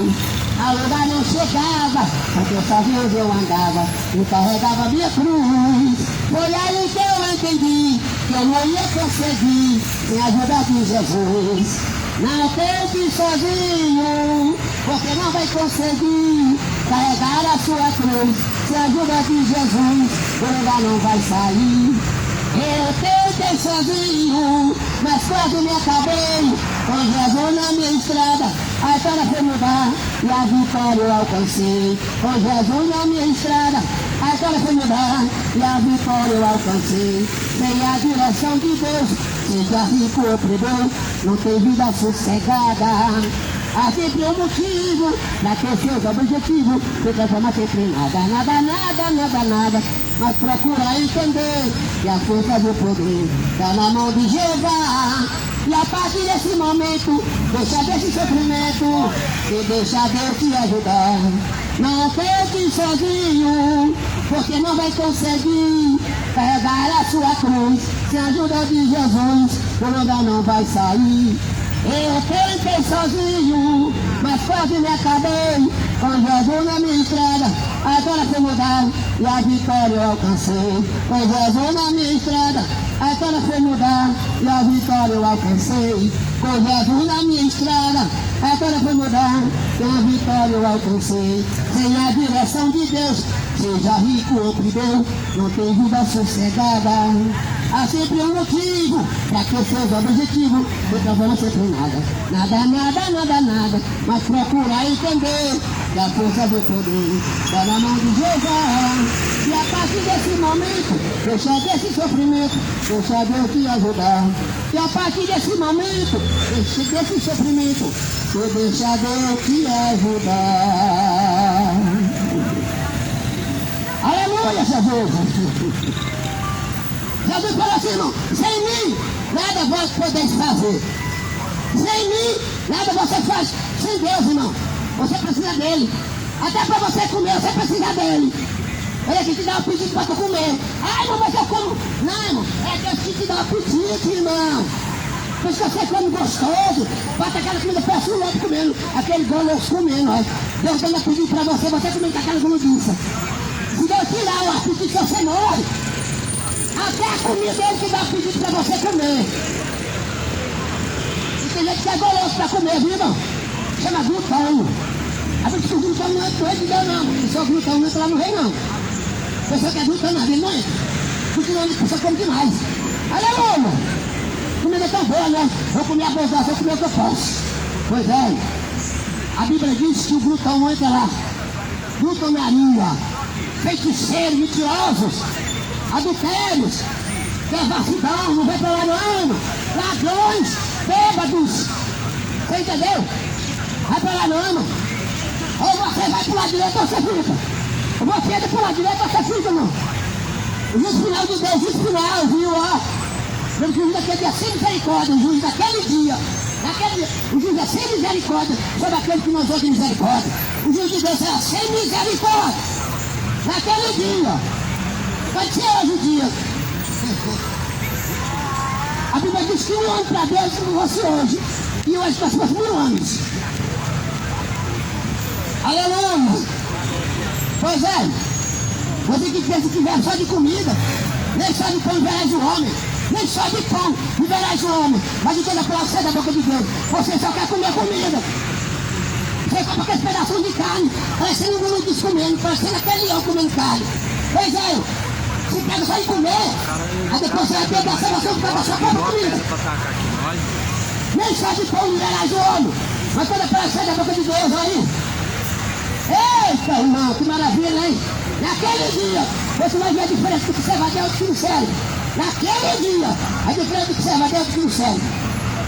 A lugar não chegava, porque sozinho eu andava e carregava minha cruz. Foi aí que eu entendi que eu não ia conseguir sem a ajuda de Jesus. Não tente sozinho, porque não vai conseguir carregar a sua cruz. Sem a ajuda de Jesus, o lugar não vai sair. Eu tentei sozinho, mas quase me acabei. Com Jesus na minha estrada, a história foi mudar e a vitória eu alcancei. Com Jesus na minha estrada, a história foi mudar e a vitória eu alcancei. Sem a direção de Deus, seja rico ou plebeu, não tem vida sossegada. Há sempre um motivo para ter seus objetivos, se transforma sempre em nada. Mas procura entender que a força do poder está na mão de Jeová. E a partir desse momento, deixa desse sofrimento e deixa Deus te ajudar. Não tente sozinho, porque não vai conseguir carregar a sua cruz. Sem a ajuda de Jesus, o lugar não vai sair. Eu tentei sozinho, mas quase me acabei. Com Jesus na minha estrada, agora foi mudar e a vitória eu alcancei. Com Jesus na minha estrada, agora foi mudar e a vitória eu alcancei. Com Jesus na minha estrada, Agora vou mudar, com a vitória eu alcancei. Sem a direção de Deus, seja rico ou plebeu, não tem vida sossegada. Há sempre um motivo para que seus objetivos nunca vão ser por nada. Nada, mas procurar entender que a força do poder está na mão de Jesus. E a partir desse momento, deixa desse sofrimento, deixa Deus te ajudar. E a partir desse momento, deixa desse sofrimento, você deixa Deus te ajudar. Aleluia, Jesus! Jesus falou assim, irmão, sem mim, nada vós podeis fazer. Sem mim, nada você faz. Sem Deus, irmão, você precisa dele. Até para você comer, você precisa dele. Ele que te dá o apetite para tu comer. Ah, irmão, mas eu como. Não, irmão, é Deus que te dá o apetite, irmão. Por isso que você come gostoso, bota aquela comida, peça o outro comendo, aquele goloso comendo, ó. Deus tem apetite para você, você comendo com aquela golosa. Se Deus tirar o apetite, você morre. Até a comida dele que dá apetite para você comer. E tem gente que é goloso para comer, viu, irmão? Chama glutão. A gente que o glutão não é doido de Deus, não. Se o glutão não entra lá no rei, não. A pessoa que é glutão, não, ele não entra. Porque não, a pessoa come demais. Aleluia! Comida é tão boa, né? Eu comi a bolsa, eu comi o que eu posso. Pois é. A Bíblia diz que o glutão não entra lá. Glutonaria, feiticeiros, mentirosos, adultérios, devassidão, não vai pra lá não, ladrões, bêbados, você entendeu? Vai pra lá não, ou você vai pro lado direito ou você fica, ou você entra pro lado direito ou você fica, não. O juiz final de Deus, o juiz final, viu, ó, o juiz daquele dia sem misericórdia, o juiz daquele dia, o juiz é sem misericórdia sobre aquele que não usou de misericórdia, o juiz de Deus é sem misericórdia, naquele dia. Pode ser hoje o dia. A Bíblia diz que 1 ano para Deus não fosse hoje. E hoje nós fosse 1000 anos. Aleluia! Pois é, você que pensa que vive só de comida, nem só de pão liberais o homem, nem só de pão liberais o homem, mas de toda a palavra sai da boca de Deus. Você só quer comer comida. Você compra aqueles pedaços de carne, parecendo um golo comendo, parecendo aquele leão comendo carne. Pois é, você pega só de comer, aí depois você vai ter da salvação para a sua própria comida. Nem só de pão liberais o homem, mas toda a palavra sai da boca de Deus, aí. Eita, irmão, que maravilha, hein? Naquele dia, você vai ver a diferença do que serve a Deus e do que não serve. Naquele dia, a diferença do que serve a Deus e do que não serve.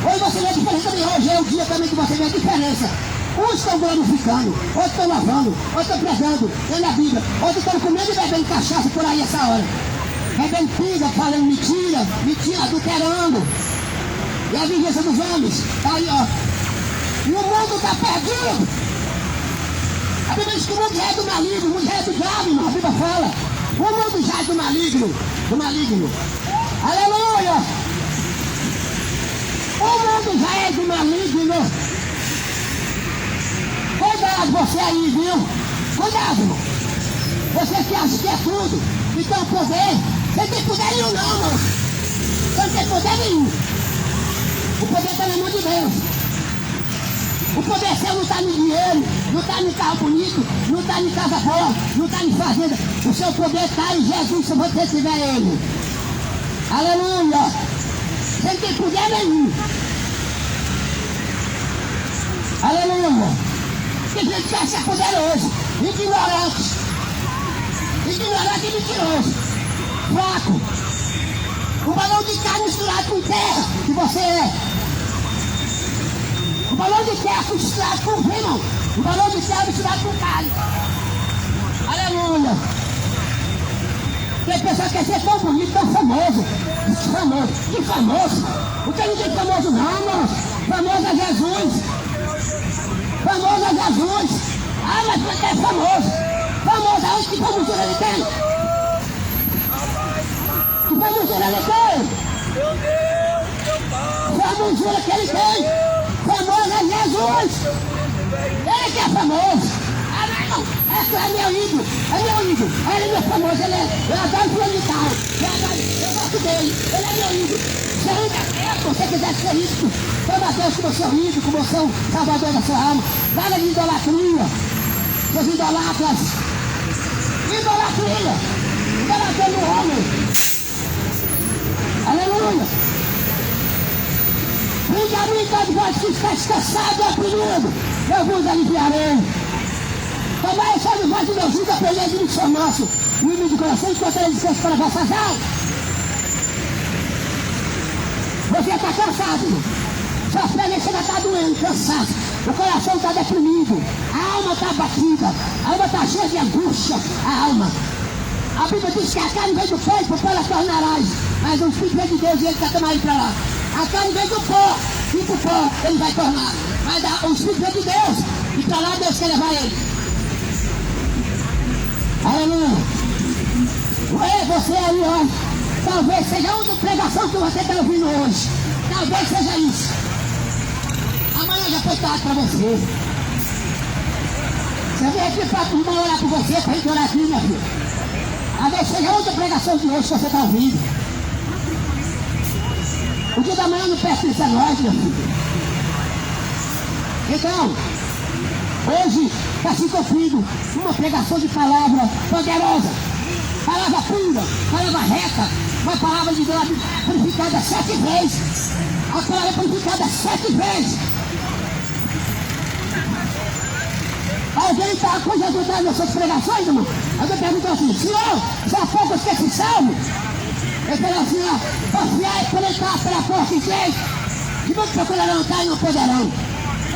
Hoje você vê a diferença também, hoje é o dia também que você vê a diferença. Uns estão glorificando, outros estão lavando, outros estão pregando, lendo a Bíblia, outros estão comendo e bebendo cachaça por aí essa hora. Bebendo pinga, falando mentira, adulterando. E a vingança dos homens, tá aí, ó. E o mundo está perdido. A Bíblia diz que o mundo já é do maligno, o mundo já é do diabo, irmão. A Bíblia fala. O mundo já é do maligno, Aleluia! O mundo já é do maligno. Cuidado você aí, viu? Cuidado, irmão. Você que acha que é tudo, que tem poder. Você não tem poder nenhum, não, irmão. Você não tem poder nenhum. O poder está na mão de Deus. O poder seu não está no dinheiro, não está no carro bonito, não está em casa boa, não está em fazenda. O seu poder está em Jesus, se você tiver ele. Aleluia! Você não tem poder nenhum. Aleluia! Tem gente que acha poderoso, ignorante e mentiroso, fraco. Um balão de carne misturado com terra, que você é. Um balão de terra misturado com vinho. Um balão de terra misturado com carne. Aleluia. Tem pessoa que quer ser tão bonito, tão famoso. Que famoso? Não tem ninguém famoso não, irmão. Famoso é Jesus. Famoso é Jesus. Ah, mas você é famoso. Famoso, aonde que famosura ele tem? Que famosura ele tem? Meu Deus, meu Pai. Famosura que ele tem. Famoso é Jesus. Ele que é famoso. Ah, não, irmão. Esse é meu ídolo. Ele não é famoso, eu adoro fulano de tal. Eu gosto dele. Ele é meu ídolo. Você anda quieto, se você quiser ser isso. Toma a Deus como seu ídolo, como seu salvador da sua alma. Nada de idolatria. Seus idolatras. Idolatria. Idolatria do homem. Aleluia. Vinde a mim todos vós que estáis cansados e oprimidos, eu vos aliviarei. Tomai sobre vós o meu jugo, aprendei de missão nosso, e humilde de coração, encontrarei descanso para vossas almas. Você está cansado, irmão. Sua presença ainda está doendo, cansado. O coração está deprimido, a alma está abatida, a alma está cheia de angústia, a alma. A Bíblia diz que a carne vem do pó e por pó ela tornarás. Mas o Espírito vem de Deus e ele está tomando ele para lá. A carne vem do pó e por pó ele vai tornar. Mas o Espírito vem de Deus e para lá Deus quer levar ele. Aleluia. Ué, você aí, ó. Talvez seja uma pregação que você está ouvindo hoje. Talvez seja isso. Amanhã já foi tarde para você. Você vem aqui para o irmão orar por você, para a gente orar aqui, minha filha. Talvez seja outra pregação de hoje que você está ouvindo. O dia da manhã não pertence a nós, meu filho. Então, hoje está se cumprindo uma pregação de palavra poderosa, palavra pura, palavra reta, uma palavra de Deus purificada 7 vezes. A palavra purificada 7 vezes. Alguém está com Jesus nas suas pregações, irmão? Alguém perguntou assim, Senhor, já poucos que se salvam? Ele falou assim, ó, confiai por entrar pela porta estreita, que muitos procurarão entrar e não poderão.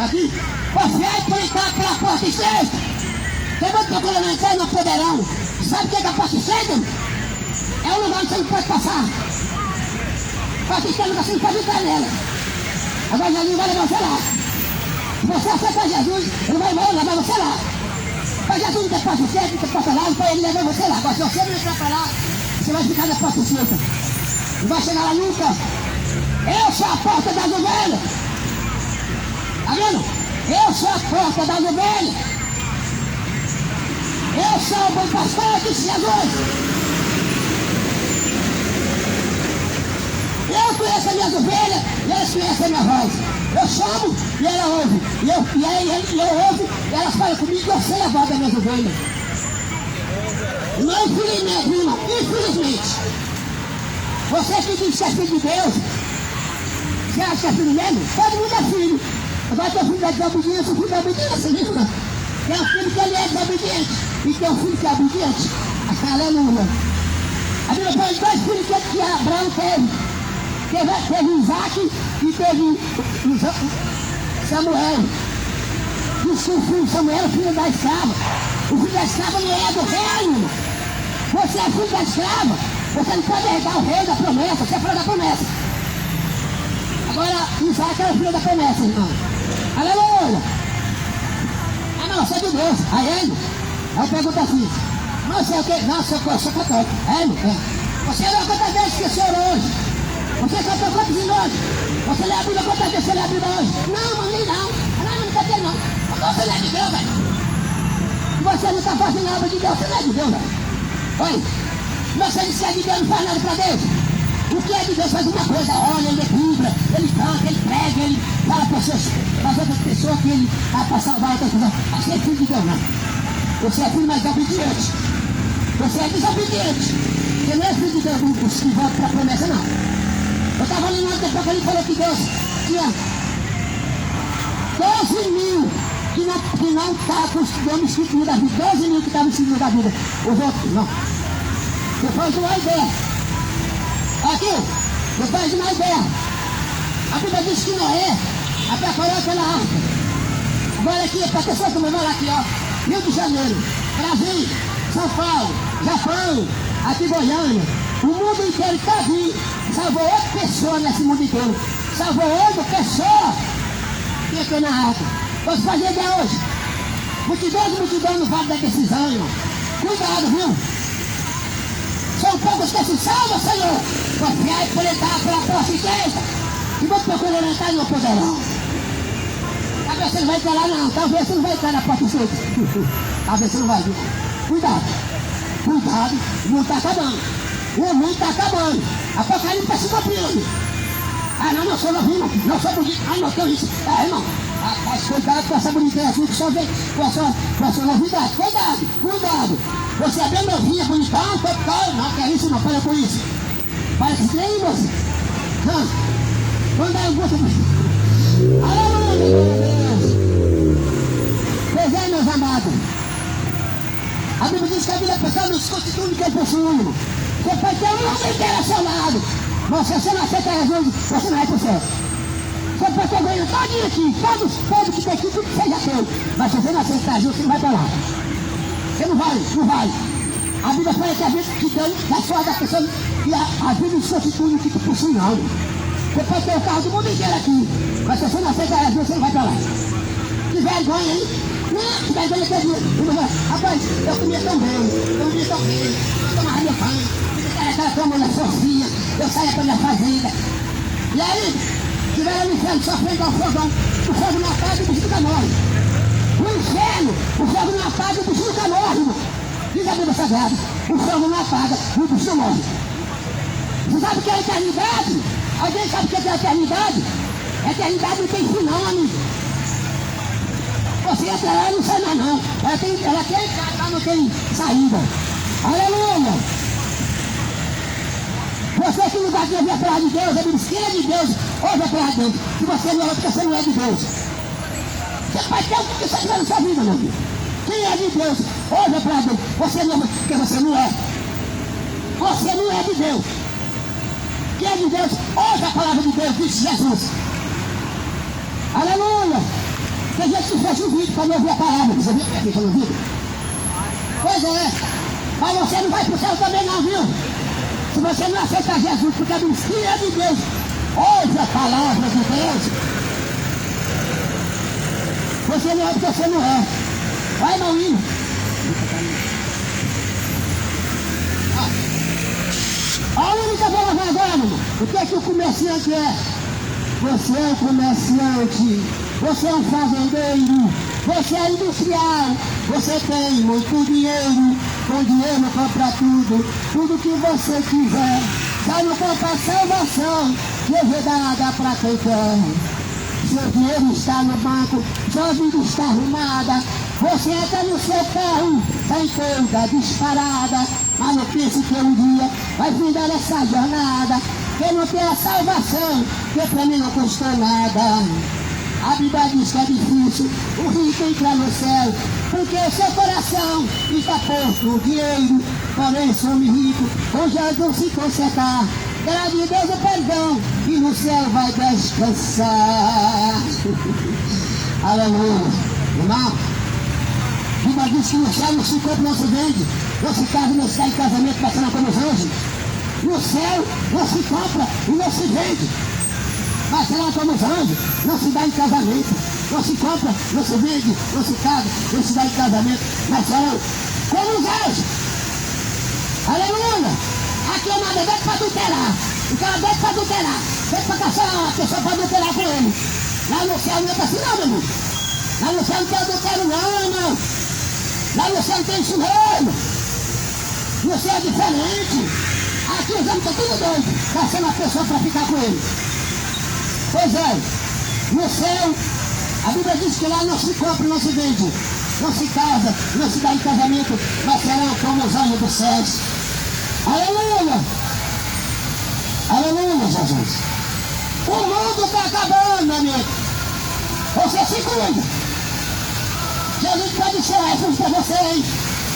Aqui, confiai por entrar pela porta estreita, que muitos procurarão entrar e não poderão. Sabe o que é a porta estreita? É um lugar onde você não pode passar. Porta estreita você não pode entrar nela. Agora Jesus vai levar você lá. Se você aceitar Jesus, ele vai levar você lá. Mas Jesus não tem porta estreita, não tem porta lá, então ele leva você lá. Agora se você não entrar para lá, você vai ficar na porta estreita. Não vai chegar lá nunca. Eu sou a porta das ovelhas. Tá vendo? Eu sou a porta das ovelhas. Eu sou o bom pastor, disse Jesus. Eu conheço as minhas ovelhas e elas conhecem a minha voz. Eu chamo e ela ouve. E eu ouvo e elas falam comigo e eu sei a voz das minhas ovelhas. Não, infelizmente, irmão, infelizmente. Você que diz que é filho de Deus, você acha que é filho mesmo? Todo mundo é filho. Agora tem o filho da desobediência, o filho da obediência, né? Tem um filho que ele é desobediente e tem um filho que é obediente. Aleluia. A Bíblia fala de 2 filhos que Abraão teve. Teve Isaac e teve Samuel. E o seu filho Samuel, filho da escrava. O filho da escrava não é do reino. Você é filho da escrava. Você não pode herdar o rei da promessa. Você é filho da promessa. Agora, Isaac é o filho da promessa, irmão. Aleluia. Ah, não, você é de Deus. Aí ele. Aí eu pergunto assim. Não, você é o quê? Não, eu sou católico. É, não é. Você não quantas vezes que o senhor hoje? Você cantou quantos hinos hoje? Você lê a Bíblia quantas vezes você lê a Bíblia hoje? Não, mãe, não. Não cantei não. Você não é de Deus, velho. Você não está fazendo nada de Deus, você não é de Deus, velho. Oi, você diz que é de Deus, não faz nada para Deus. O que é de Deus faz uma coisa, olha, ele vibra, ele canta, ele prega, ele fala para as outras pessoas que ele vai para salvar outras pessoas. Você é filho de Deus, não. Você é filho mais obediente. Você é desobediente. Você não é filho de Deus que volta para a promessa, não. Eu estava lendo ontem porque ele falou que Deus tinha 12 mil que não está com o nome escrito da vida. 12 mil que estavam escritos da vida. Os outros, não. Depois de uma ideia. Aqui, depois de uma ideia. A Bíblia diz que Noé preparou aquela arca. Agora aqui, para a pessoa que mora aqui, ó. Rio de Janeiro, Brasil, São Paulo, Japão, aqui Goiânia. O mundo inteiro está vindo. Salvou 8 pessoas nesse mundo inteiro. Salvou 8 pessoas que entrou na arca. Vamos fazer ideia hoje. Multidão no vale da decisão, irmão. Cuidado, viu? São poucos que se salvam, Senhor. Confiai por entrar pela porta estreita. E vamos procurar entrar e não poderão. Talvez você não vai entrar lá, não. Talvez você não vai entrar na porta estreita. Talvez você não vai, viu? Cuidado. Cuidado. O mundo está acabando. O mundo está acabando. Apocalipse está se cumprindo. Ah, não, eu sou novinho, não sou bonito. Ah, não, que isso? É, irmão. Mas cuidado com essa boniteza assim que só vem com a sua novidade. Cuidado, cuidado. Você é bem novinha, bonitão, total. Não, que é isso, não, para com isso. Parece que nem você. Não. Quando é você. Aleluia, meu Deus. Pois é, meus amados. A Bíblia diz que a vida pessoal não escute tudo que ele possui, irmão. Você pode ter um homem inteiro ao seu lado. Mas se você não aceita Jesus, você não vai pro céu. Você pode ter ganho todinho aqui, todos que tem aqui, tudo que seja teu. Mas se você não aceitar Jesus, você não vai pra lá. Você não vai, não vai. A Bíblia fala que a vida que Deus dá só da pessoa e a vida não escute tudo que tu possui, não. Você pode ter o carro do mundo inteiro aqui, mas se você não aceita Jesus, você não vai pra lá. Que vergonha, hein? Não, que vergonha que é dia. Rapaz, eu comia tão bem, eu tomava meu pão, aquela tua mulher sozinha, eu saía pra minha fazenda. E aí, tiveram no inferno sofrendo ao fogão, o fogo não apaga e o bicho nunca morre. O inferno, o fogo não apaga e o bicho nunca morre, irmão. Diz a Bíblia Sagrada, o fogo não apaga e o bicho não morre. Você sabe o que é a eternidade? Alguém sabe o que é a eternidade? A eternidade não tem fim não, amigo. Você entra lá e não sai mais não. Ela tem entrada, não tem saída. Aleluia! Você que não vai ouvir a palavra de Deus, a Bíblia diz, quem é de Deus, ouve a palavra de Deus. Se você não é, porque você não é de Deus. Você vai ter o que você quiser na sua vida, meu filho. Quem é de Deus, ouve a palavra de Deus. Você não é, porque você não é. Você não é de Deus. Quem é de Deus, ouve a palavra de Deus, disse Jesus. Aleluia! Tem gente que fecha o vídeo para não ouvir a palavra. Você viu que fecha o vídeo? Pois é. Mas você não vai para o céu também não, viu? Se você não aceitar Jesus, porque a Bíblia diz, quem é de Deus, ouve a palavra de Deus. Você não é porque você não é. Vai, irmãozinho. A única palavra agora, irmão. O que é que o comerciante é? Você é um comerciante. Você é um fazendeiro, você é industrial, você tem muito dinheiro, com dinheiro compra tudo que você quiser, só não compra salvação, que é dada para quem quer. Seu dinheiro está no banco, sua vida está arrumada, você entra no seu carro, sem toda disparada, mas não pense que um dia vai findar essa jornada, que não tem a salvação, que pra mim não custou nada. A Bíblia diz que é difícil o rico entrar no céu, porque o seu coração está posto no dinheiro, porém esse homem rico, com Jesus se consertar, terá de Deus o perdão e no céu vai descansar. Aleluia. Irmão, a Bíblia diz que no céu não se compra, não se vende, não se casa, não se dá em casamento passando como os anjos. No céu não se compra e não se vende. Mas será como os anjos, não se dá em casamento, não se compra, não se vende, não se casa, não se dá em casamento, mas serão como os anjos. Aleluia! Aqui é nada dentro para adulterar, o cara dentro para adulterar, dentro para caçar uma pessoa para adulterar com ele. Lá no céu não é assim não, meu irmão. Lá no céu não tem adultério não, irmão. Lá no céu não tem isso não, irmão. No céu é diferente. Aqui os homens estão tudo doidos, caçando uma pessoa para ficar com ele. Pois é, no céu, a Bíblia diz que lá não se compra, não se vende, não se casa, não se dá em casamento, mas serão como os anjos dos céus. Aleluia! Aleluia, Jesus! O mundo está acabando, meu amigo. Você se cuida. Jesus pode ser Jesus para você, hein?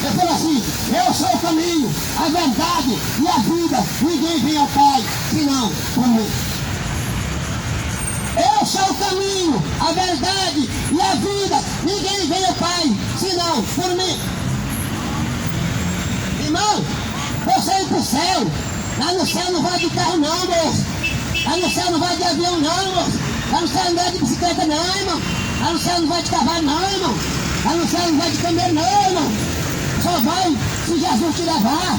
Eu falo assim, eu sou o caminho, a verdade e a vida. Ninguém vem ao Pai, senão por mim. Eu sou o caminho, a verdade e a vida. Ninguém vem ao Pai, senão por mim. Irmão, você ir para o céu. Lá no céu não vai de carro não, moço. Lá no céu não vai de avião não, moço. Lá no céu não vai de bicicleta não, irmão. Lá no céu não vai de cavalo não, irmão. Lá no céu não vai de camelo não, irmão. Só vai se Jesus te levar.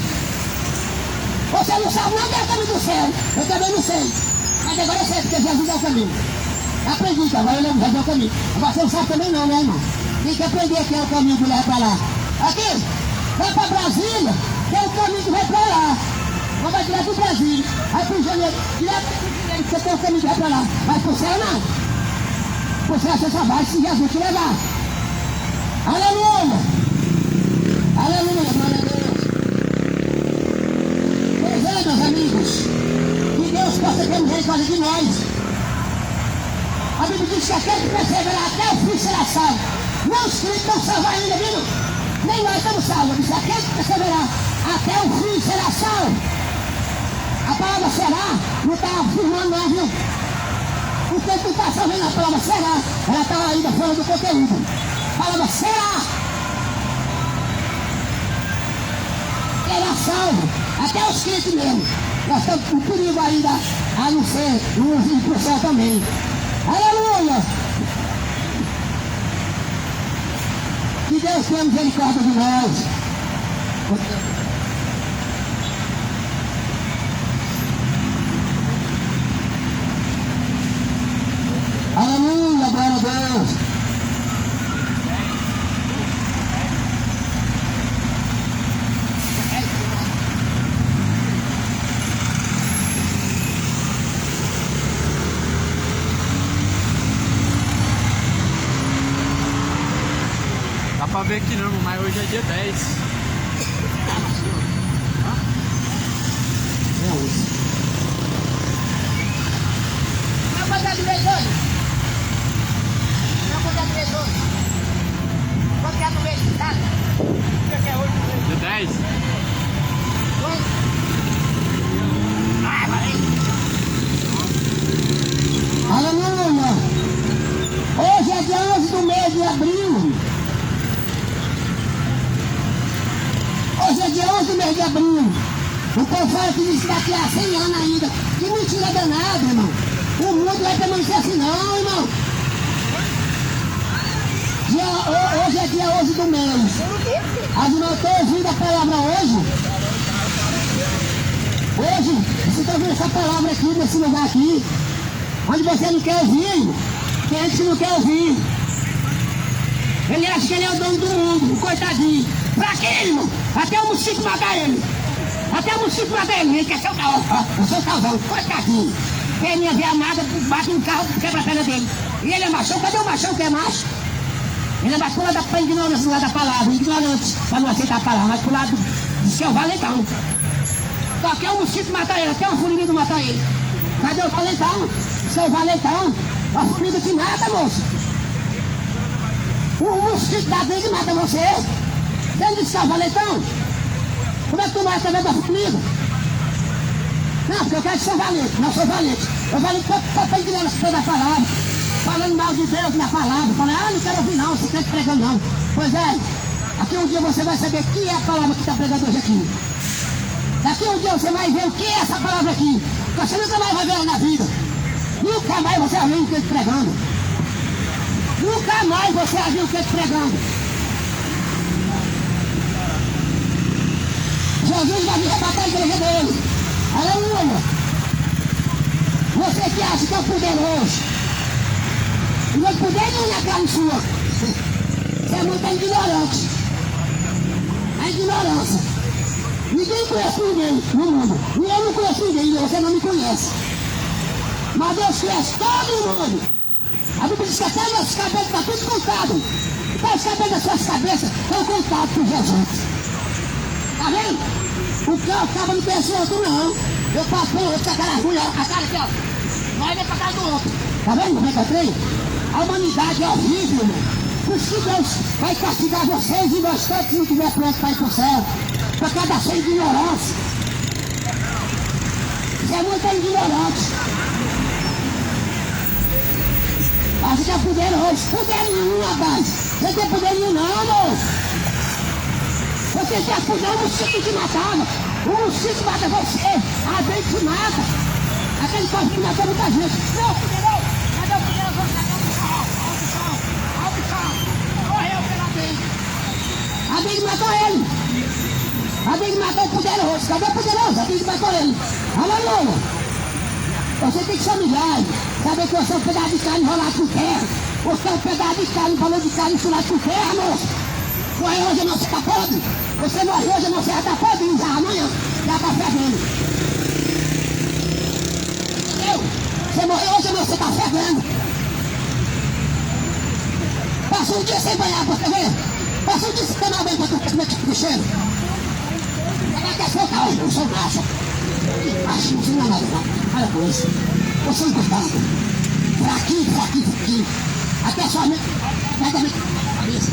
Você não sabe nada do caminho do céu. Eu também não sei. Mas agora eu sei, porque Jesus é o caminho. Aprendi, então, agora eu lembro, já é o caminho. Agora você não sabe também não, né, irmão? Tem que aprender que é o caminho que leva para lá. Aqui, vai para Brasília, que é o caminho que vai para lá. Ou vai direto do Brasil. Vai pro Rio de Janeiro. Direto pro Rio de Janeiro. Você tem o caminho pra lá. Vai pro céu, não. Pro céu você só vai se Jesus te levar. Aleluia. Aleluia, glória a Deus. Pois é, meus amigos. Que Deus possa ter misericórdia de nós. A Bíblia diz que aquele que perseverar até o fim será salvo. Não escrito não salvo ainda, viu? Nem nós estamos salvos. Diz aquele que perseverar até o fim será salvo. A palavra será não está afirmando não, viu? Porque tu está só vendo a palavra será, ela está ainda fora do conteúdo. A palavra será. Será salvo. Até os crentes mesmo. Nós estamos com perigo ainda a não ser ir para o céu também. Aleluia! Que Deus tenha misericórdia de nós. Aleluia, glória a Deus. Dá pra ver que não, mas hoje é dia 10. Não pode dar direito hoje. Não pode dar direito hoje. Quanto que é do mês, sabe? O que é hoje? Dia 10. Aleluia! Hoje é dia 11 do mês de abril. Hoje é dia 11 do mês de abril. O povo fala que diz que daqui a 100 anos ainda. Que mentira danada, irmão. O mundo vai permanecer assim não, irmão. Hoje é dia 11 do mês. As irmãs estão ouvindo a palavra hoje? Hoje, vocês estão ouvindo essa palavra aqui, nesse lugar aqui. Onde você não quer ouvir, irmão. Tem gente que não quer ouvir. Ele acha que ele é o dono do mundo, o coitadinho. Pra quê, irmão? Até o mosquito matar ele. Até o mosquito matar ele. Ele quer ser o carro. Eu sou o calvão, coitadinho. Ele ia ver a nada, bate no carro, quebra a perna dele. E ele é machão. Cadê o machão que é macho? Ele é mais pro lado da ignorância, do lado da palavra. Ignorante, pra não aceitar a palavra. Mas pro lado do seu valentão. Qualquer um mosquito matar ele, até um formiga matar ele. Cadê o valentão? Seu valentão? A formiga te mata, moço. O mosquito da dengue mata você. Você disse que é o valentão? Como é que tu mata a da formiga? Não, porque eu quero ser valente. Não sou valente. Eu valente para a ignorância da palavra. Falando mal de Deus na palavra. Falando, não quero ouvir não, você tem que pregar não. Pois é, aqui um dia você vai saber que é a palavra que está pregando hoje aqui. Daqui um dia você vai ver o que é essa palavra aqui. Você nunca mais vai ver ela na vida. Nunca mais você vai ver o que ele pregando. Nunca mais você vai ver o que ele pregando. Jesus vai arrebatar a igreja dele. Aleluia. Você que acha que é o poderoso. E não poder não na carne sua. Você é muito ignorante. A ignorância. Ninguém conhece ninguém no mundo. E eu não conheço ninguém, você não me conhece. Mas Deus conhece todo mundo. A Bíblia diz que até as cabeças estão tudo contado. Então os cabelos das suas cabeças estão contados por Jesus. Tá vendo? O cabo não conhece o outro não. Eu passo pelo outro com a cara ruim, a cara aqui, ó. Nós vem pra casa do outro. Tá vendo como é que eu treino? A humanidade é horrível, irmão. Por isso que Deus vai castigar vocês e nós todos não estiver pronto para ir pro céu. Por causa da sua ignorância. Você é muito ignorante. Acha que é poderoso. Poder nenhum, rapaz. Você não tem poder nenhum, não, moço. Você tem poder, o mosquito te matava. O mosquito mata você. A gente te mata. Aquele corpo matou muita gente. Não, poderoso. Cadê o poderoso? Cadê o bichão? Olha o bichão. Morreu pela dengue. A dengue matou ele. A dengue matou o poderoso. Cadê o poderoso? A dengue matou ele. Aleluia. Você tem que se humilhar. Saber que você é um pedaço de carne enrolado por terra. Você é um pedaço de carne, valor de carne enrolado por terra, moço. Foi hoje não fica podre. Você morre hoje, não, você já está podendo, já amanhã, já está fedendo. Entendeu? Você morreu hoje, não, você está fedendo. Passa um dia sem banhar, você vê? Passa um dia sem tomar banho, para tu ver que cheiro. Agora quer soltar hoje, não sou macho. Que macho, não sei nada, não. Olha com isso. Você é encostado. Fraquinho. Até sua mente, cabeça.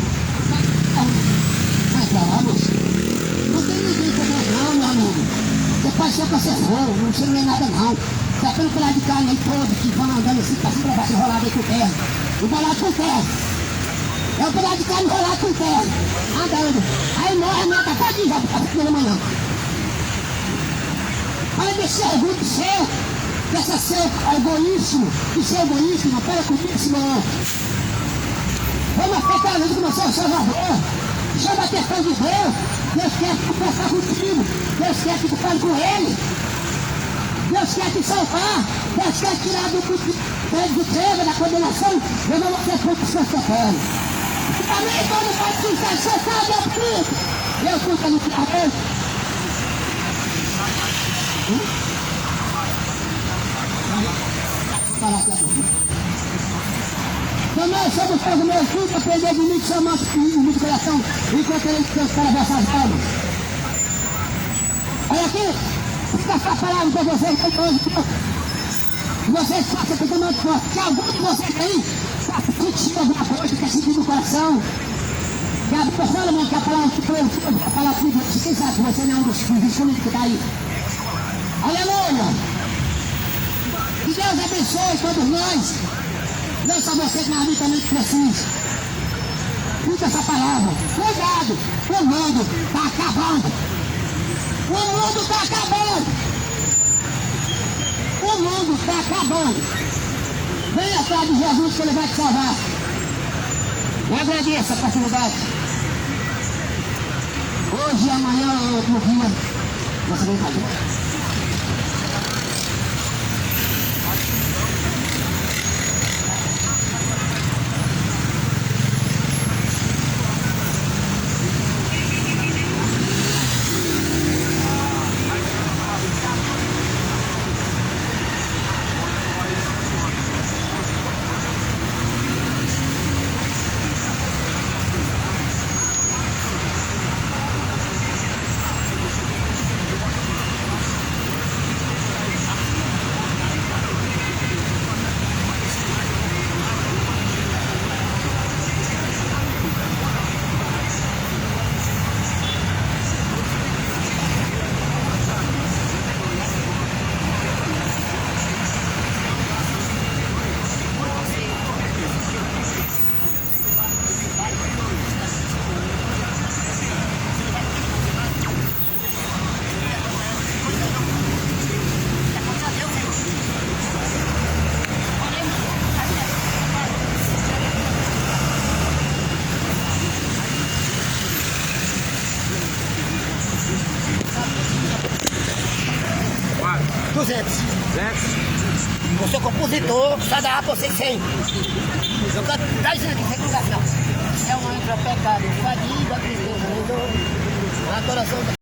Vai pra lá, moço. Não tem ninguém com nós não, meu amigo. Você pode ser o que você for, não sei nem nada não. Tá pelo pedaço de carne aí todo, que vão andando assim, pra cima pra baixo, enrolado aí com terra. Enrolado com terra. É o pedaço de carne enrolado com terra. Andando. Aí morre, mata todinho, já fica pequeno amanhã. Olha desse orgulho seu, desse seu egoísmo, de ser egoísmo, não para comigo, senão. Vamos afetar a luz que você é o Salvador. Chama a atenção de Deus. Deus quer que tu conversar contigo. Deus quer que tu fale com Ele. Deus quer te salvar. Deus quer tirar do treva, da condenação. Eu não vou ser pouco seu socorro. Amém, quando pode precisar, você sabe, é Cristo. Deus custa no Criador. Fala aqui agora. Também somos todos meus filhos, aprender de mim que sou nosso filho de coração, enquanto ele Deus para vossas almas. Olha aqui, fica essa palavra para vocês hoje. Vocês façam com muito forte. Que algum de vocês aí está sentindo alguma coisa, está sentindo no coração. Que a Bíblia fala, mano, que a palavra que foi a palavra que você sabe que você não é um dos filhos que está aí. Aleluia! Que Deus abençoe todos nós. Não só você que na vida também precisa. Escuta essa palavra. Cuidado, o mundo está acabando. O mundo está acabando. O mundo está acabando. Venha atrás de Jesus que Ele vai te salvar. Eu agradeço a oportunidade. Hoje e amanhã é outro dia. Você vem fazer. Eu sou compositor, só dá pra vocês 100. Eu canto 10 anos de segregação. É uma entra pecado, fadiga, tristeza, dor, a coração.